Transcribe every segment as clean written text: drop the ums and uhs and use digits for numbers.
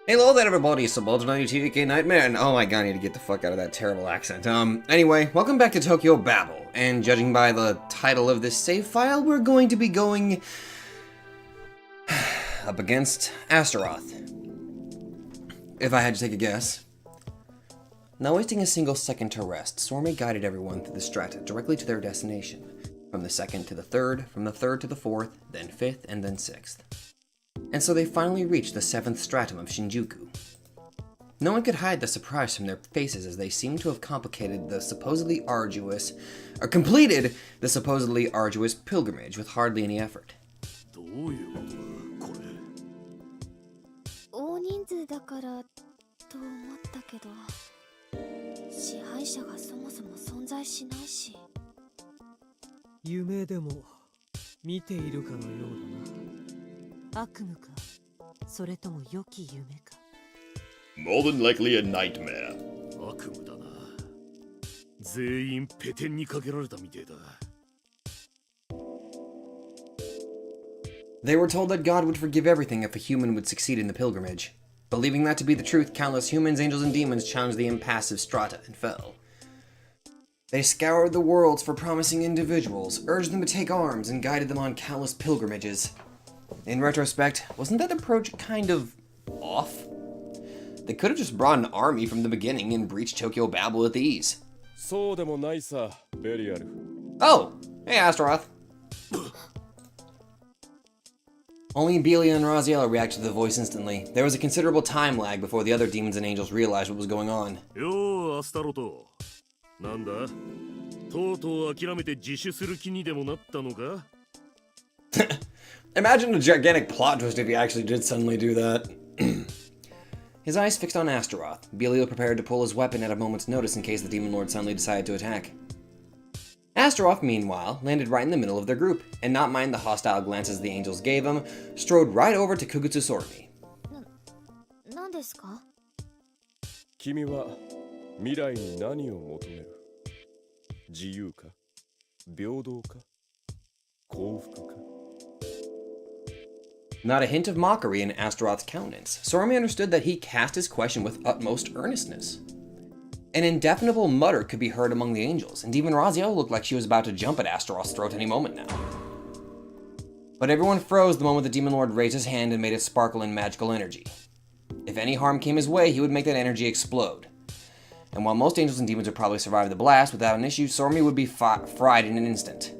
Hello there everybody, Subaltern TDK Nightmare, and oh my god, I need to get the fuck out of that terrible accent. Anyway, welcome back to Tokyo Babel, and judging by the title of this save file, we're going to be going up against Astaroth. If I had to take a guess. Not wasting a single second to rest, Sormy guided everyone through the strata directly to their destination. From the second to the third, from the third to the fourth, then fifth, and then sixth. And so they finally reached the seventh stratum of Shinjuku. No one could hide the surprise from their faces as they seemed to have completed the supposedly arduous pilgrimage with hardly any effort. 大人数だからと思ったけど、支配者がそもそも存在しないし。夢でも見ているかのようだな。悪夢か、それとも良き夢か。More than likely a nightmare. 悪夢だな。全員ペテンにかけられたみてえだ。They were told that God would forgive everything if a human would succeed in the pilgrimage. Believing that to be the truth, countless humans, angels, and demons challenged the impassive strata and fell. They scoured the worlds for promising individuals, urged them to take arms, and guided them on countless pilgrimages. In retrospect, wasn't that approach kind of off? They could have just brought an army from the beginning and breached Tokyo Babel with ease. Oh, hey Astaroth. Only Belia and Raziel reacted to the voice instantly. There was a considerable time lag before the other demons and angels realized what was going on. Yo, Astaroth. なんだ? とうとう諦めて自首する気にでもなったのか? Imagine a gigantic plot twist if he actually did suddenly do that. His eyes fixed on Astaroth, Belial prepared to pull his weapon at a moment's notice in case the Demon Lord suddenly decided to attack. Astaroth, meanwhile, landed right in the middle of their group, and not mind the hostile glances the angels gave him, strode right over to Kugutsu Sormi. なんですか? 君は未来に何を求める? 自由か? 平等か? 幸福か? Not a hint of mockery in Astaroth's countenance, Sormi understood that he cast his question with utmost earnestness. An indefinable mutter could be heard among the angels, and even Raziel looked like she was about to jump at Astaroth's throat any moment now. But everyone froze the moment the Demon Lord raised his hand and made it sparkle in magical energy. If any harm came his way, he would make that energy explode. And while most angels and demons would probably survive the blast without an issue, Sormi would be fried in an instant.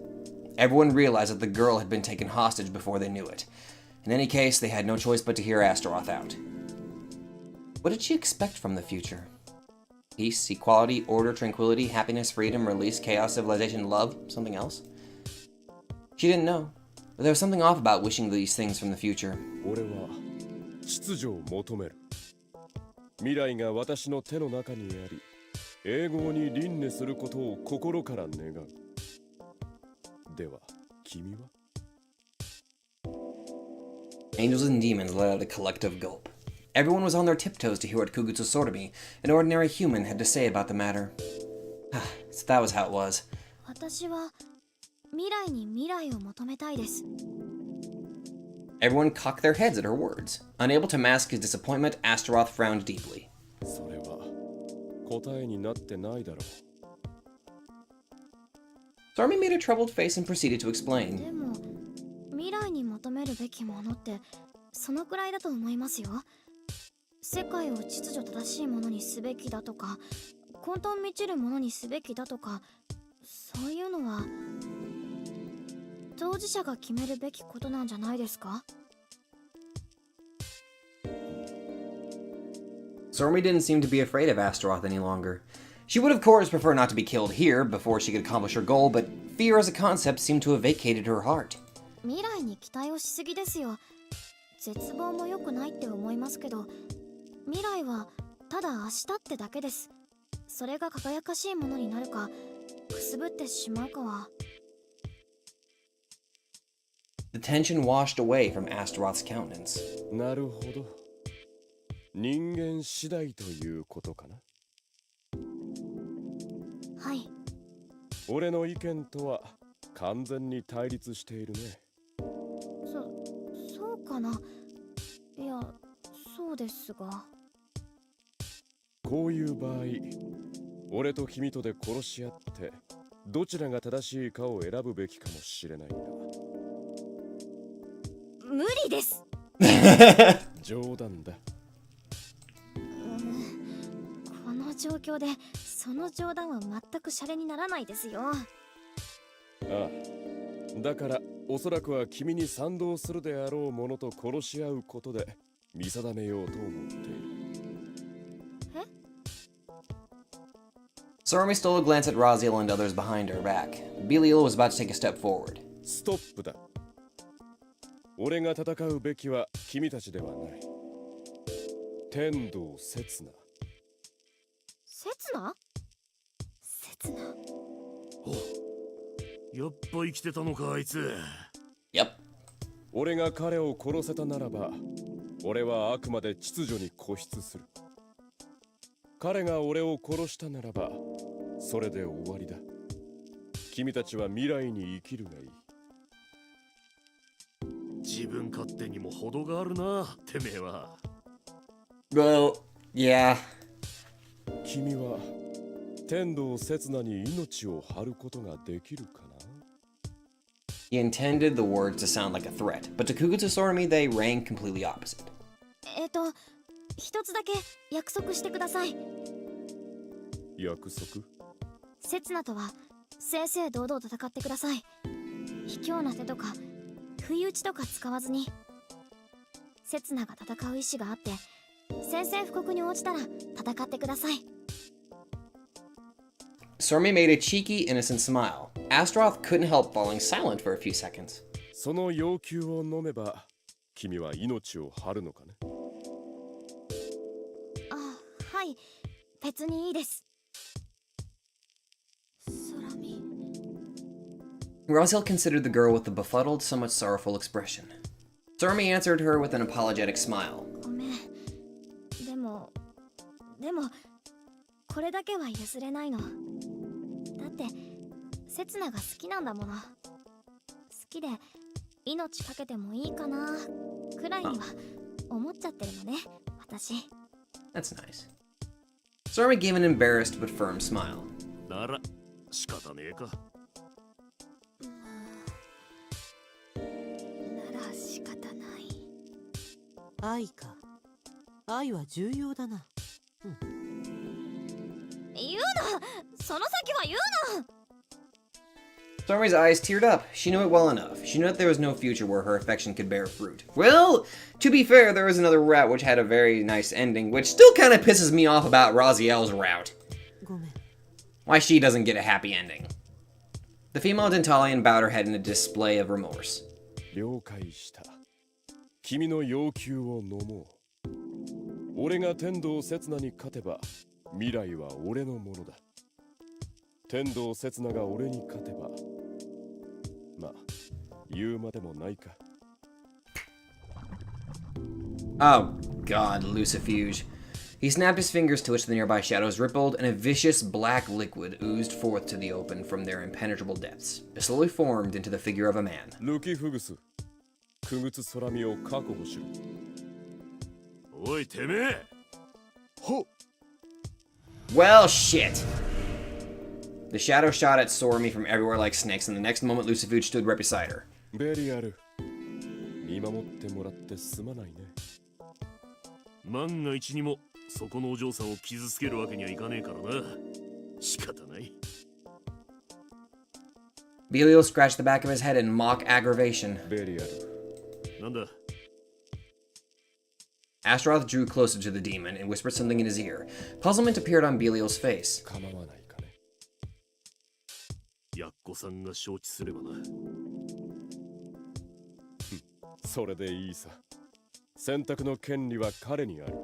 Everyone realized that the girl had been taken hostage before they knew it. In any case, they had no choice but to hear Astaroth out. What did she expect from the future? Peace, equality, order, tranquility, happiness, freedom, release, chaos, civilization, love, something else? She didn't know, but there was something off about wishing these things from the future. 俺は秩序を求める。未来が私の手の中にあり、永劫に輪廻することを心から願う。では、君は? Angels and demons let out a collective gulp. Everyone was on their tiptoes to hear what Kugutsu Sormi, an ordinary human, had to say about the matter. So that was how it was. 私は未来に未来を求めたいです。 Everyone cocked their heads at her words. Unable to mask his disappointment, Astaroth frowned deeply. それは答えになってないだろう。Sormi made a troubled face and proceeded to で explain. も未来に求めるべきものってそのくらいだと思いますよ。世界を秩序正しいものにすべきだとか、混沌満ちるものにすべきだとか、そういうのは当事者が決めるべきことなんじゃないですか? Sormi didn't seem to be afraid of Astaroth any longer. She would of course prefer not to be killed here before she could accomplish her goal, but fear as a concept seemed to have vacated her heart. 未来に期待をしすぎですよ。絶望も良くないって思いますけど、未来はただ明日ってだけです。それが輝かしいものになるか、くすぶってしまうかは。The tension washed away from Astaroth's countenance. なるほど。人間次第ということかな。はい。俺の意見とは完全に対立しているね。そうかな。いや、そうそうですが。こういう場合、俺と君とで殺し合ってどちらが正しいかを選ぶべきかもしれないな。無理です。冗談だ。この状況でその冗談は全くシャレにならないですよ。ああ、だからおそらくは君に賛同するであろう者と殺し合うことで見定めようと思っている。Sormi stole a glance at Raziel and others behind her back. Belial was about to take a step forward. ストップだ。俺が戦うべきは君たちではない。天道刹那。刹那？刹那。やっぱ生きてたのかあいつ。Yep. 俺が彼を殺せたならば、俺はあくまで秩序に固執する。彼が俺を殺したならば、それで終わりだ。君たちは未来に生きるがいい。自分勝手にも程があるな、てめえは。Well, yeah. 君は天道刹那に命を張ることができるかな？ He intended the words to sound like a threat, but to Kugutsu Sormi they rang completely opposite. 一つだけ約束してください。約束？刹那とは正々堂々戦ってください。卑怯な手とか不意打ちとか使わずに。刹那が戦う意志があって宣戦布告に応じたら戦ってください。Sormi made a cheeky, innocent smile. Astaroth couldn't help falling silent for a few seconds. その要求を飲めば君は命を張るのかね？はい、別にいいです。空見。Raziel considered the girl with the befuddled, somewhat sorrowful expression. Sormi answered her with an apologetic smile. ごめん。でもこれだけは譲れないの。だって刹那が好きなんだもの。好きで命かけてもいいかなくらいには思っちゃってるのね、私。That's nice. Sormi gave an embarrassed but firm smile. なら仕方ねえか。なら仕方ない。愛か。愛は重要だな。言うな、その先は言うな。Sormi's eyes teared up. She knew it well enough. She knew that there was no future where her affection could bear fruit. Well, to be fair, there was another route which had a very nice ending, which still kind of pisses me off about Raziel's route. ごめん。 Why she doesn't get a happy ending. The female Dentalian bowed her head in a display of remorse. 了解した。君の要求を飲もう。俺が天道刹那に勝てば、未来は俺のものだ。天道刹那が俺に勝てば、まあ、言うまでもないか。Oh, God, Lucifuge. He snapped his fingers to which the nearby shadows rippled, and a vicious black liquid oozed forth to the open from their impenetrable depths. It slowly formed into the figure of a man. ルキフグス、クグツ空見を確保しろ。おいてめえ。ほっ。 Well, shit. The shadow shot at Sormi from everywhere like snakes, and the next moment Lucifuge stood right beside her. ベリアル、見守ってもらってすまないね。万が一にもそこのお嬢さんを傷つけるわけにはいかねえからな。仕方ない。Belial scratched the back of his head in mock aggravation. ベリアル。なんだ。 Astaroth drew closer to the demon and whispered something in his ear. Puzzlement appeared on Belial's face. 構わないかね。やっこさんが承知すればな。それでいいさ。選択の権利は彼にある。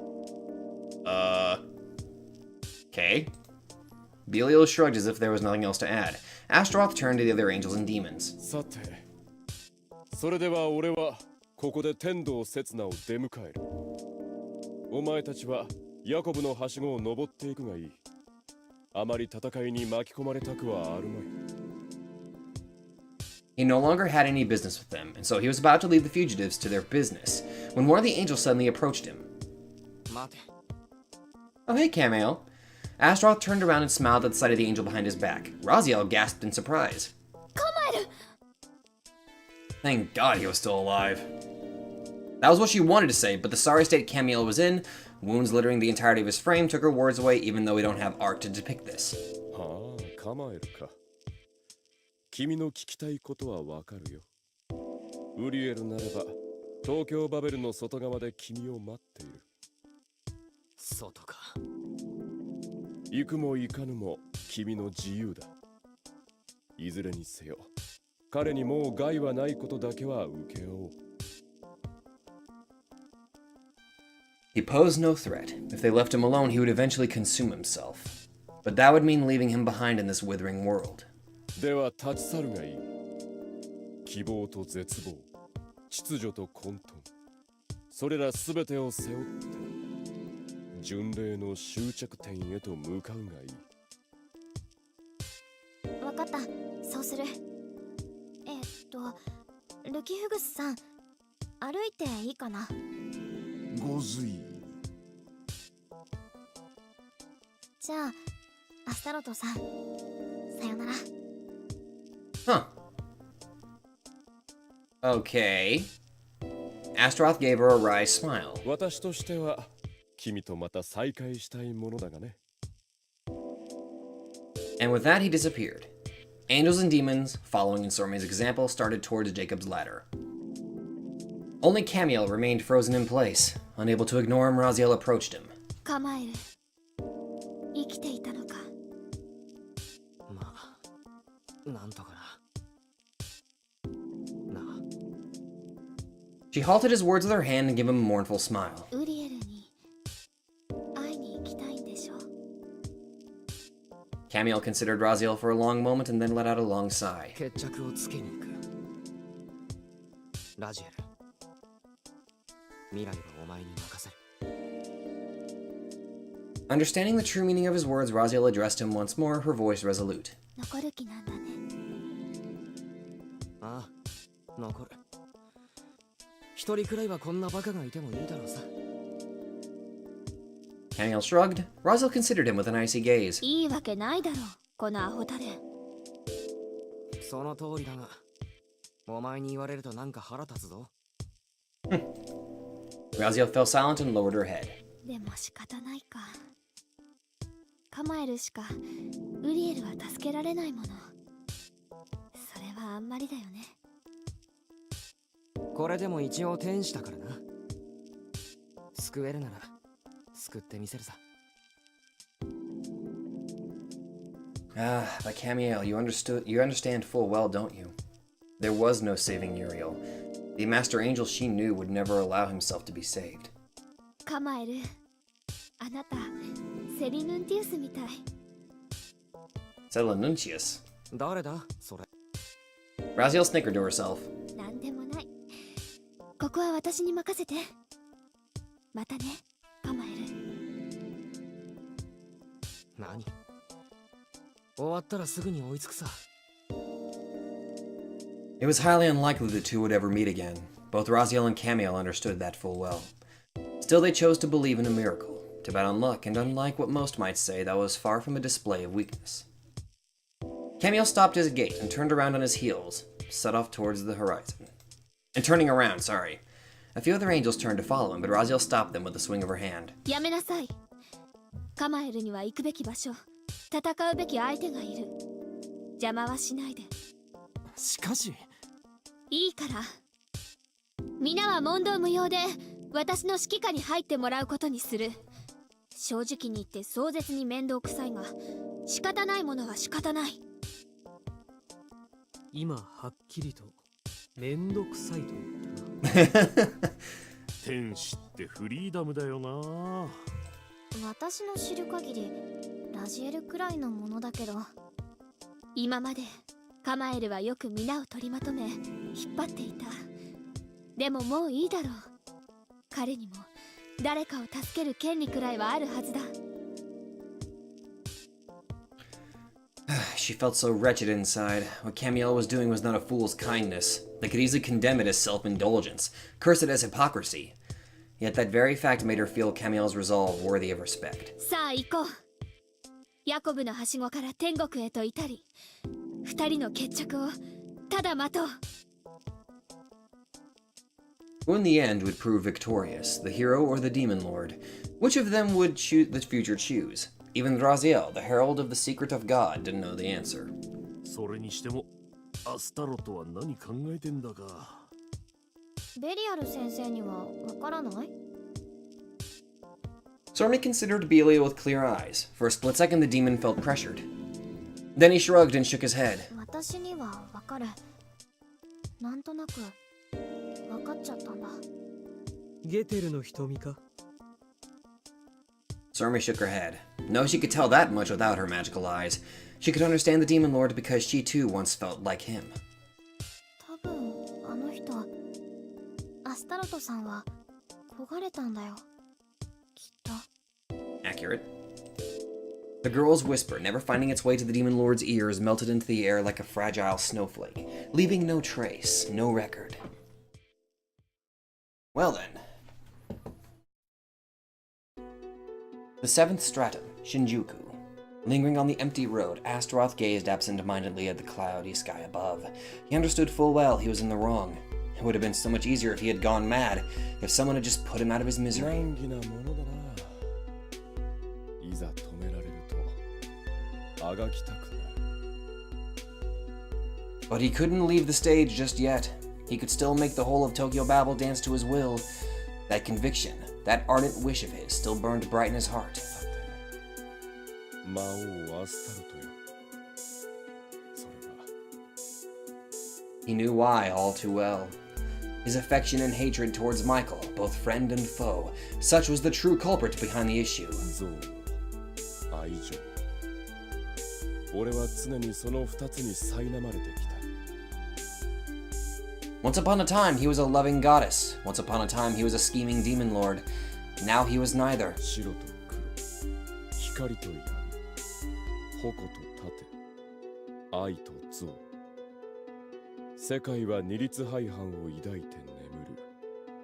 Okay. Belial shrugged as if there was nothing else to add. Astaroth turned to the other angels and demons. さて、それでは俺はここで天道刹那を出迎える。お前たちはヤコブのはしごを登っていくがいい。あまり戦いに巻き込まれたくはあるまい。He no longer had any business with them, and so he was about to lead the fugitives to their business, when one of the angels suddenly approached him. Oh, hey, Cameo. Astaroth turned around and smiled at the sight of the angel behind his back. Raziel gasped in surprise. カマエル Thank God he was still alive. That was what she wanted to say, but the sorry state Camille was in, wounds littering the entirety of his frame, took her words away, even though we don't have art to depict this. はあ、構えるか。君の聞きたいことはわかるよ。ウリエルなれば、東京バベルの外側で君を待っている。外か。行くも行かぬも君の自由だ。いずれにせよ、彼にもう害はないことだけは請け負おう。He posed no threat. If they left him alone, he would eventually consume himself. But that would mean leaving him behind in this withering world. では立ち去るがいい。希望と絶望、秩序と混沌、それらすべてを背負って、巡礼の終着点へと向かうがいい。わかった、そうする。ルキフグスさん、歩いていいかな。ご随。じゃあ、アスタロトさん、さよなら。Huh. Okay. Astaroth gave her a wry smile. 私としては君とまた再会したいものだがね。And with that, he disappeared. Angels and demons, following in Sormi's example, started towards Jacob's ladder. Only Camiel remained frozen in place. Unable to ignore him, Raziel approached him. カマエル、生きていたのか。まあ、なんとかな。なあ。She halted his words with her hand and gave him a mournful smile. ウリエルに会いに行きたいんでしょ。Camiel considered Raziel for a long moment and then let out a long sigh. 決着をつけに行く。ラジエル。未来はお前に任せる。Understanding the true meaning of his words, Raziel addressed him once more, her voice resolute. 残る気なんだね。ああ、残る。一人くらいはこんなバカがいてもいいだろうさ。Camiel shrugged. Raziel considered him with an icy gaze. いいわけないだろ、このアホタレ。その通りだが、お前に言われるとなんか腹立つぞ。Raziel fell silent and lowered her head. でも仕方ないか。カマエルしかウリエルは助けられないもの。それはあんまりだよね。これでも一応天使だからな。救えるなら救ってみせるさ。Ah, but Camiel, you understand full well, don't you? There was no saving Uriel. The Master Angel she knew would never allow himself to be saved. カマエル、あなたセリヌンティウスみたい。Selenuncius. 誰だそれ。Raziel snickered to herself. なんでもない。ここは私に任せて。またね、カマエル。何？終わったらすぐに追いつくさ。It was highly unlikely the two would ever meet again. Both Raziel and Camiel understood that full well. Still, they chose to believe in a miracle, to bet on luck, and unlike what most might say, that was far from a display of weakness. Camiel stopped at his gate and turned around on his heels, set off towards the horizon. And turning around, sorry. A few other angels turned to follow him, but Raziel stopped them with a swing of her hand. やめなさい。カマエルには行くべき場所、戦うべき相手がいる。邪魔はしないで。しかし。いいから。皆は問答無用で私の指揮下に入ってもらうことにする。正直に言って壮絶に面倒くさいが、仕方ないものは仕方ない。今はっきりと面倒くさいと言ったな。天使ってフリーダムだよな。私の知る限りラジエルくらいのものだけど、今までカマエルはよく皆を取りまとめ引っ張っていた。でももういいだろう。彼にも誰かを助ける権利くらいはあるはずだ。She felt so wretched inside. What Camiel was doing was not a fool's kindness. They could easily condemn it as self-indulgence, curse it as hypocrisy. yet that very fact made her feel Camiel's resolve worthy of respect. さあ行こう。ヤコブのはしごから天国へと至り、二人の決着をただ待とう。Who in the end would prove victorious, the hero or the demon lord? Which of them would the future choose? Even Raziel, the herald of the secret of God, didn't know the answer. それにしてもアスタロトは何考えてんだか。ベリアル先生にはわからない？ Sormi considered Belia with clear eyes. For a split second, the demon felt pressured. Then he shrugged and shook his head. 私にはわかる。なんとなくわかっちゃったんだ。ゲテルの瞳か？ Sormi shook her head. No, she could tell that much without her magical eyes. She could understand the demon lord because she too once felt like him. 多分あの人、アスタロトさんは焦がれたんだよ。きっと。Accurate. The girl's whisper, never finding its way to the demon lord's ears, melted into the air like a fragile snowflake, leaving no trace, no record. Well then. The seventh stratum, Shinjuku. Lingering on the empty road, Astaroth gazed absent-mindedly at the cloudy sky above. He understood full well he was in the wrong. It would have been so much easier if he had gone mad, if someone had just put him out of his misery. いざ止められるとあがきたくなる。 But he couldn't leave the stage just yet. He could still make the whole of Tokyo Babel dance to his will. That conviction, that ardent wish of his, still burned bright in his heart. 魔王アスタロトよ。それは He knew why all too well. His affection and hatred towards Michael, both friend and foe, such was the true culprit behind the issue. 憎悪、愛情。俺は常にその二つに苛まれてきた。 Once upon a time, he was a loving goddess. Once upon a time, he was a scheming demon lord. Now he was neither. 白と黒、光と闇、矛と盾、愛と憎悪。世界は二律背反を抱いて眠る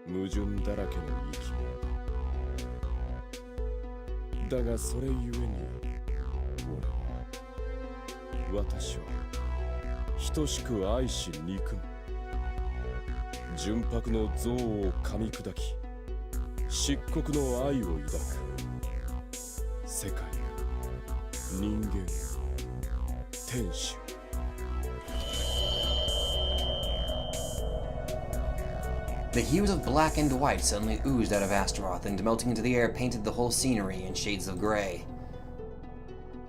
矛盾だらけの生き物だがそれゆえに私は等しく愛し憎む純白の憎悪を噛み砕き漆黒の愛を抱く世界人間天使 The hues of black and white suddenly oozed out of Astaroth and melting into the air painted the whole scenery in shades of gray.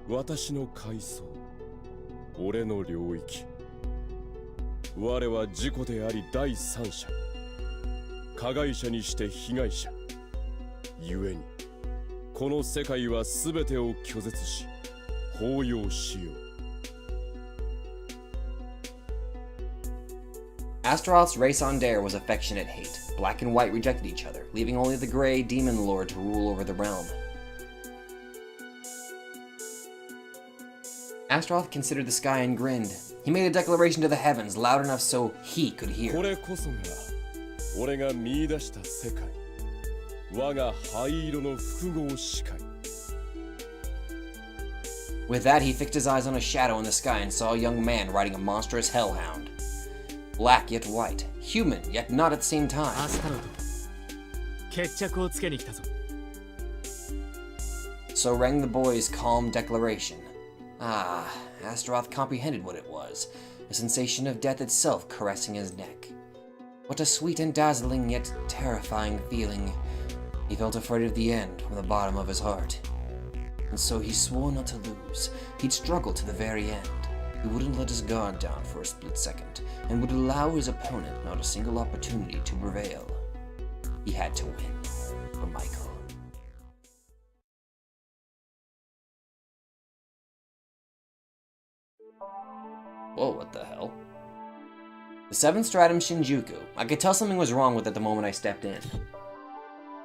私の階層俺の領域我は自己であり第三者加害者にして被害者故にこの世界は全てを拒絶し包容しよう Astaroth's raison d'ire was affectionate hate. Black and white rejected each other, leaving only the gray demon lord to rule over the realm. Astaroth considered the sky and grinned. He made a declaration to the heavens, loud enough so he could hear. これこそが俺が見出した世界我が灰色の複合視界 With that, he fixed his eyes on a shadow in the sky and saw a young man riding a monstrous hellhound. Black yet white, human yet not at the same time. アスタロト決着をつけに来たぞ So rang the boy's calm declaration. Ah, Astaroth comprehended what it was, a sensation of death itself caressing his neck. What a sweet and dazzling yet terrifying feeling. He felt afraid of the end from the bottom of his heart. And so he swore not to lose. He'd struggle to the very end. He wouldn't let his guard down for a split second, and would allow his opponent not a single opportunity to prevail. He had to win for Michael. Whoa, what the hell? The seventh stratum Shinjuku. I could tell something was wrong with it the moment I stepped in.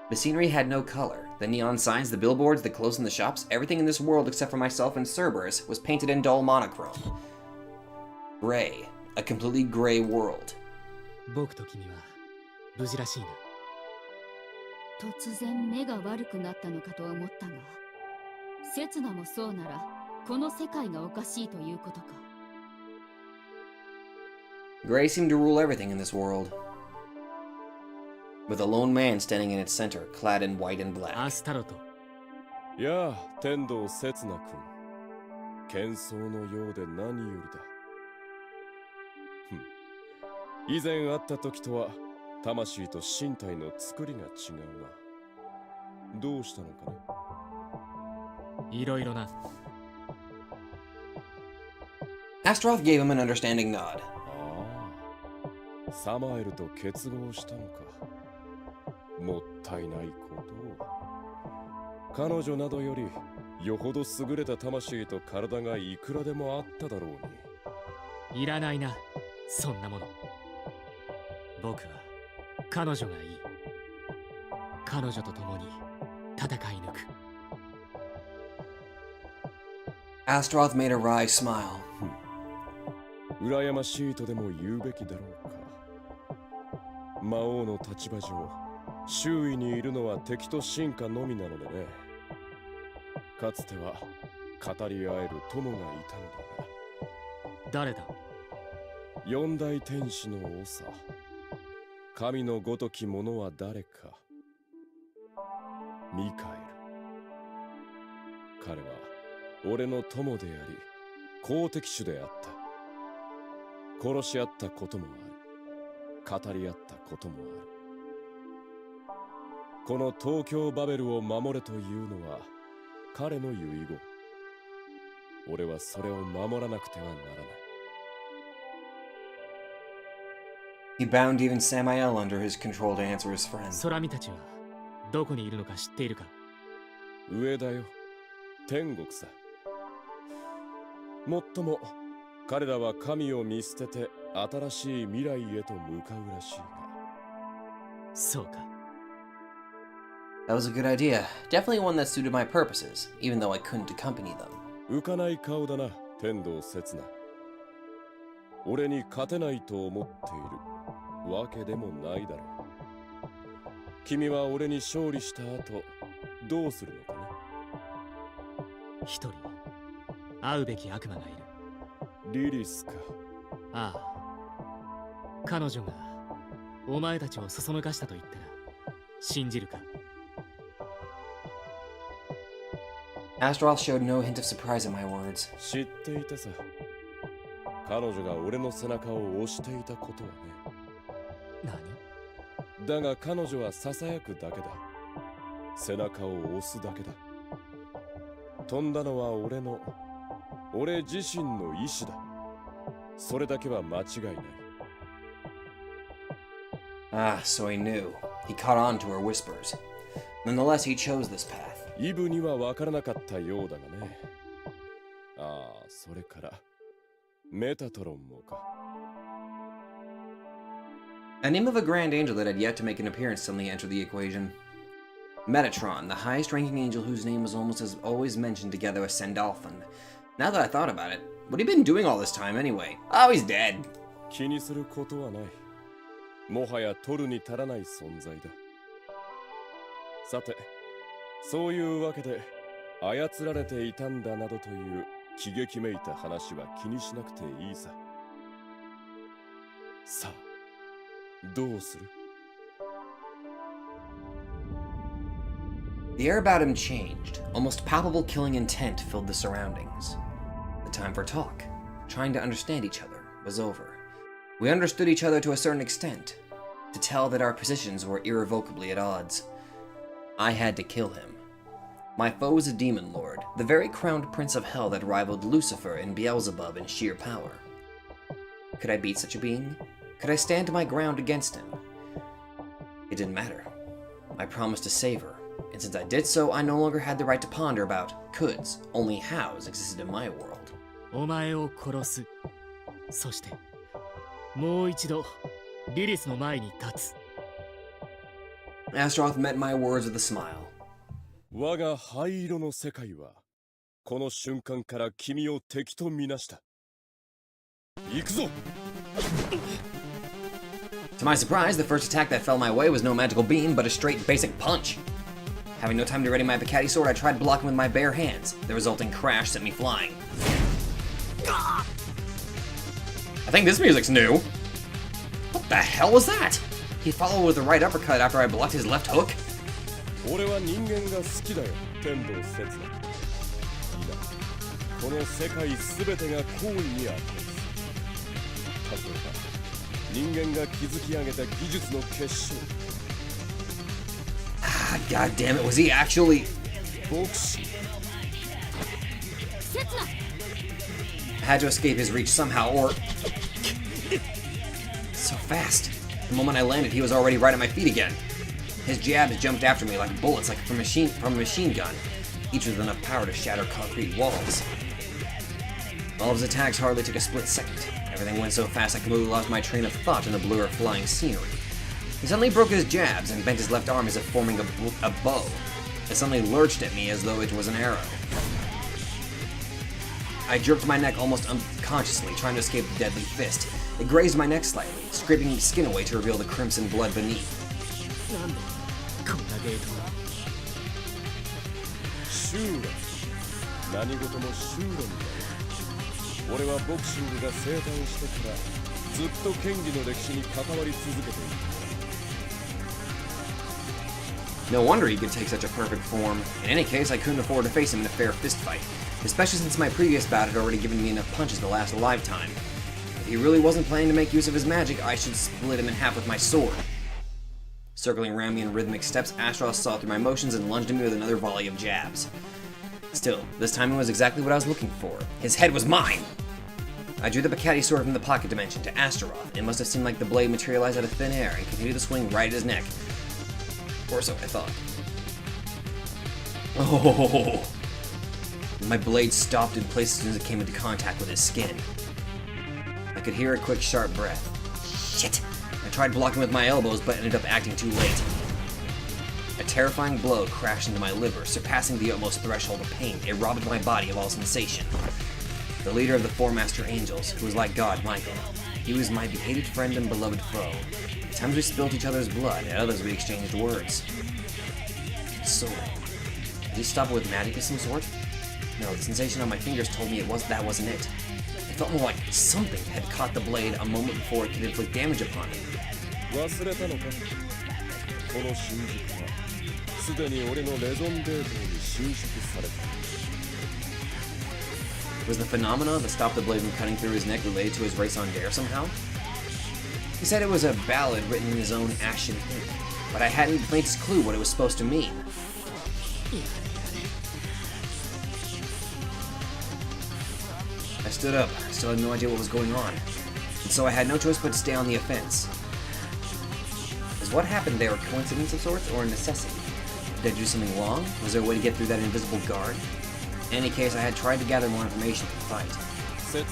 The scenery had no color. The neon signs, the billboards, the clothes in the shops, everything in this world except for myself and Cerberus was painted in dull monochrome. Gray. A completely gray world. 僕と君は無事らしいな突然目が悪くなったのかと思ったが、刹那もそうならこの世界がおかしいということか。 Gray seemed to rule everything in this world, with a lone man standing in its center, clad in white and black. アスタロト。やあ、天道刹那君。喧騒のようで何よりだ。以前会った時とは魂と身体の作りが違うな。どうしたのかね。いろいろな。Astaroth gave him an understanding nod. ああ、サマエルと結合したのか。もったいないことを。彼女などよりよほど優れた魂と体がいくらでもあっただろうに。いらないな、そんなもの。僕は彼女がいい。彼女と共に戦い抜く。Astaroth made a wry smile. 羨ましいとでも言うべきだろうか。魔王の立場上、周囲にいるのは敵と進化のみなのでね。かつては語り合える友がいたのだが。誰だ？四大天使の長。神のごとき者は誰か。ミカエル。彼は俺の友であり、好敵手であった。殺し合ったこともある。語り合ったこともある。この東京バベルを守れというのは彼の遺言。俺はそれを守らなくてはならない。He bound even Samael under his control to answer his friend. 空見たちはどこにいるのか知っているか？上だよ。天国さ。もっとも彼らは神を見捨てて新しい未来へと向かうらしいが。そうか。That was a good idea. Definitely one that suited my purposes, even though I couldn't accompany them. 浮かない顔だな、天道刹那。俺に勝てないと思っているわけでもないだろう。君は俺に勝利した後、どうするのかね。一人会うべき悪魔がいる。リリスか。ああ。彼女がお前たちをそそのかしたと言ったら信じるかAstaroth showed no hint of surprise at my words. 知っていたさ。彼女が俺の背中を押していたことはね。何？だが彼女はささやくだけだ。背中を押すだけだ。飛んだのは俺自身の意志だ。それだけは間違いない。Ah, so he knew. He caught on to her whispers. Nonetheless, he chose this path. イブには分からなかったようだがね。ああ、それからメタトロンもか。A name of a grand angel that had yet to make an appearance suddenly entered the equation. Metatron, the highest-ranking angel whose name was almost as always mentioned together with Sandalphon. Now that I thought about it, what had he been doing all this time anyway? Oh, he's dead. 気にすることはない。もはや取るに足らない存在だ。さて、そういうわけで操られていたんだなどという喜劇めいた話は気にしなくていいさ。さあ、どうする？ The air about him changed. Almost palpable killing intent filled the surroundings. The time for talk, trying to understand each other, was over. We understood each other to a certain extent, to tell that our positions were irrevocably at odds. I had to kill him. My foe was a demon lord, the very crowned prince of hell that rivaled Lucifer and Beelzebub in sheer power. Could I beat such a being? Could I stand my ground against him? It didn't matter. I promised to save her, and since I did so, I no longer had the right to ponder about coulds, only hows existed in my world. お前を殺す。そしてもう一度リリスの前に立つ。Astaroth met my words with a smile. 我が灰色の世界はこの瞬間から君を敵とみなした。行くぞ。To my surprise, the first attack that fell my way was no magical beam, but a straight basic punch. Having no time to ready my Bacati sword, I tried blocking with my bare hands. The resulting crash sent me flying. I think this music's new. What the hell was that? He followed with a right uppercut after I blocked his left hook? 俺は人間が好きだよ、天道刹那。今、この世界すべてが行為にあってます。例えば、人間が築き上げた技術の結晶。Ah, god damn it, was he actually... ボクシング。刹那 I had to escape his reach somehow, or... So fast. The moment I landed, he was already right at my feet again. His jabs jumped after me like bullets, like from a machine gun, each with enough power to shatter concrete walls. All of his attacks hardly took a split second. Everything went so fast I completely lost my train of thought in the blur of flying scenery. He suddenly broke his jabs and bent his left arm as if forming a bow. It suddenly lurched at me as though it was an arrow. I jerked my neck almost unconsciously, trying to escape the deadly fist. It grazed my neck slightly, scraping skin away to reveal the crimson blood beneath. なんでこんなゲートを修練。何事も修練だよ。俺はボクシングが生誕してからずっと剣技の歴史に関わり続けている。No wonder he could take such a perfect form. In any case, I couldn't afford to face him in a fair fistfight, especially since my previous bout had already given me enough punches to last a lifetime. If he really wasn't planning to make use of his magic, I should split him in half with my sword. Circling around me in rhythmic steps, Astaroth saw through my motions and lunged at me with another volley of jabs. Still, this timing was exactly what I was looking for. His head was mine! I drew the Bacati sword from the pocket dimension to Astaroth. It must have seemed like the blade materialized out of thin air and continued to swing right at his neck. Or so I thought. Oh! My blade stopped in place as soon as it came into contact with his skin. I could hear a quick, sharp breath. Shit! I tried blocking with my elbows, but ended up acting too late. A terrifying blow crashed into my liver, surpassing the utmost threshold of pain. It robbed my body of all sensation. The leader of the four master angels, who was like God, Michael. He was my hated friend and beloved foe. At times we spilled each other's blood, at others we exchanged words. So, did he stop it with magic of some sort? No, the sensation on my fingers told me that wasn't it. It felt more like something had caught the blade a moment before it could inflict damage upon it. 忘れたのか。この真実はすでに俺のレゾンデータに収縮された。Was the phenomena that stopped the blade from cutting through his neck related to his race on dare somehow? He said it was a ballad written in his own ashen ink, but I hadn't the faintest clue what it was supposed to mean. I stood up. I still had no idea what was going on, and so I had no choice but to stay on the offense. Was what happened there a coincidence of sorts, or a necessity? Did I do something wrong? Was there a way to get through that invisible guard? In any case, I had tried to gather more information for the fight. 刹那。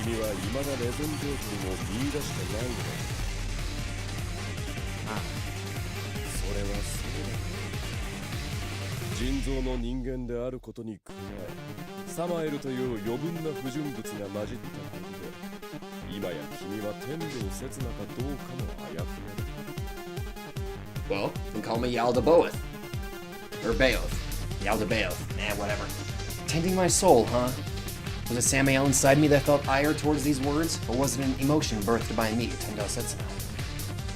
君は未だレゾンデータを見出してないのだ。ああ。それはそうだ。人造の人間であることに加え、サマエルという余分な不純物が混じったことで、今や君は天道刹那かどうかのあやふやだ。Well, then call me Yaldabaoth. Or Baoth. Yaldabaoth. Whatever. Tainting my soul, huh? Was it Samael inside me that felt ire towards these words, or was it an emotion birthed by me, Tendel Setsuna?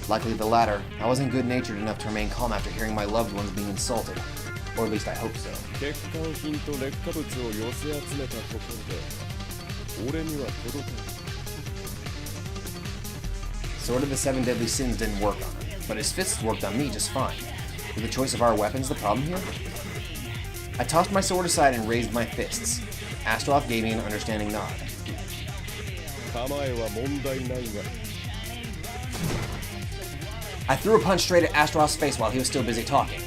Likely the latter. I wasn't good-natured enough to remain calm after hearing my loved ones being insulted. Or at least I hope so. 欠陥品と劣化物を寄せ集めたところで、俺には届かない。Sword of the Seven Deadly Sins didn't work on him, but his fists worked on me just fine. Was the choice of our weapons the problem here? I tossed my sword aside and raised my fists. Astaroth gave me an understanding nod. 構えは問題ないが。I threw a punch straight at Astaroth's face while he was still busy talking.